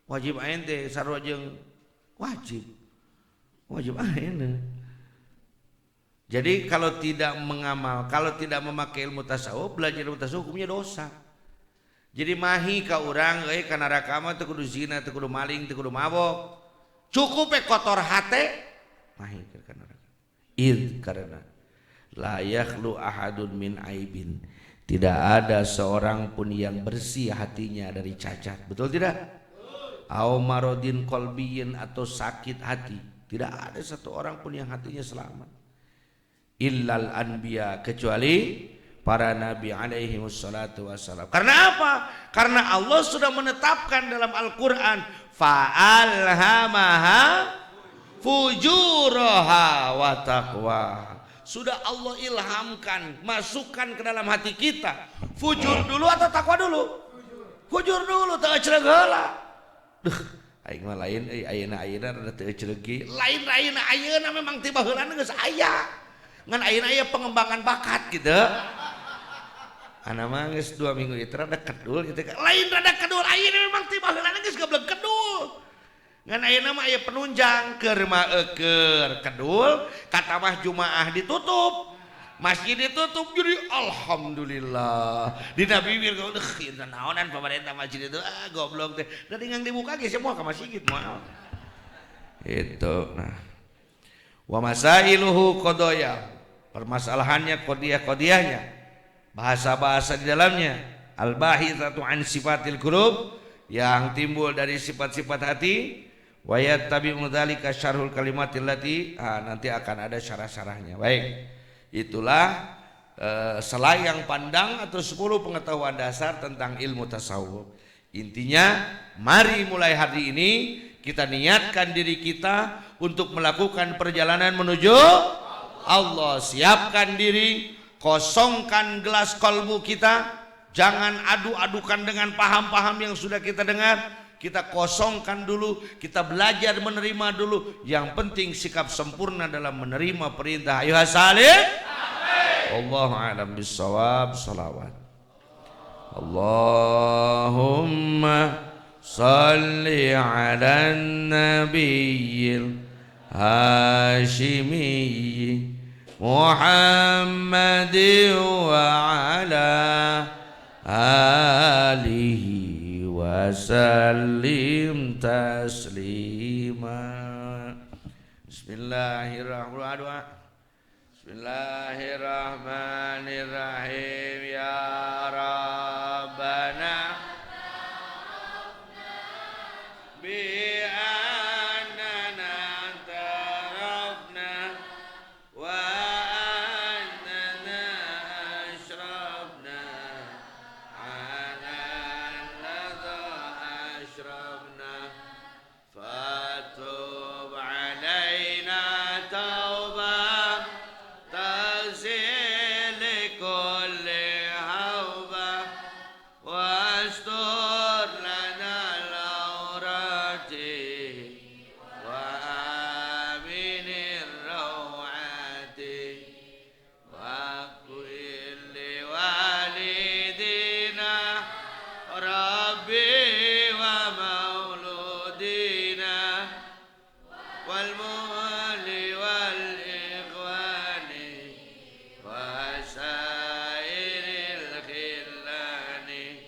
wajib ain teh sarua jeung wajib ain. Jadi kalau tidak mengamal, kalau tidak memakai ilmu tasawuf, belajar ilmu tasawuf hukumnya dosa. Jadi mahi ka urang euy ka neraka mah teu kudu zina, teu kudu maling, teu kudu mabok. Cukup kotor hate mahi ka neraka. Karena la yakhlu ahadun min aibin, tidak ada seorang pun yang bersih hatinya dari cacat. Betul tidak? Au maradin qalbiyyin, atau sakit hati, tidak ada satu orang pun yang hatinya selamat. Illal anbiya, kecuali para nabi alaihi wassalatu wassalam. Karena apa? Karena Allah sudah menetapkan dalam Al-Qur'an, fa'alhamaha fujuraha wa taqwa. Sudah Allah ilhamkan, masukkan ke dalam hati kita. Fujur dulu atau takwa dulu? Fujur dulu, teu ecreg heula. Duh, aing mah lain ayeuna rada teu ecreg. Lain ayeuna memang tiba heulana geus aya. Ngan ayeuna aya pengembangan bakat gitu. Ana mah geus 2 minggu itu rada kedul gitu. Lain rada kedul, ayeuna memang tiba heulana geus goblok kedul. Ngan ayeuna mah aya penunjang keur maeukeur kedul, kata mah jumaah ditutup, masjid ditutup, jadi alhamdulillah. Dina bibir kau deh, naonan pemerintah masjid itu goblok teh. Dan yang dibuka ge semua ka masjid moal. Itu. Nah. Wa masailuhu qadaya. Permasalahannya qadiyah-qadiyahnya. Bahasa-bahasa di dalamnya. Al-bahitsatu an sifatil qulub, yang timbul dari sifat-sifat hati. Wa yattabi'u dzalika syarhul kalimatil lati, nanti akan ada syarah-syarahnya. Baik. Itulah selayang pandang atau 10 pengetahuan dasar tentang ilmu tasawuf. Intinya, mari mulai hari ini kita niatkan diri kita untuk melakukan perjalanan menuju Allah. Siapkan diri, kosongkan gelas kalbu kita, jangan adu-adukan dengan paham-paham yang sudah kita dengar. Kita kosongkan dulu, kita belajar menerima dulu. Yang penting sikap sempurna dalam menerima perintah. Ayo salih. Wallahu a'lam bissawab. Shalawat. Allahumma salli ala nabiyil hashimi محمد وعلى آله وسلم تسليما. Bismillahirrahmanirrahim. Bismillahirrahmanirrahim. Ya Rabbana bi'annana tarafna wa annana ashrafna ala ladha ashrafna fatub alaina taubah tazil kulli haubah wastur lana al-awrati wa aminir rawati wa kulli walidina rabbi wa mauludina wal muhli wal ikhwani wa sairil khillani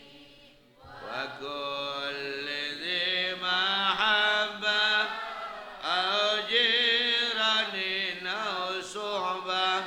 wa kulli dhi mahabba aw jiranin aw suhbah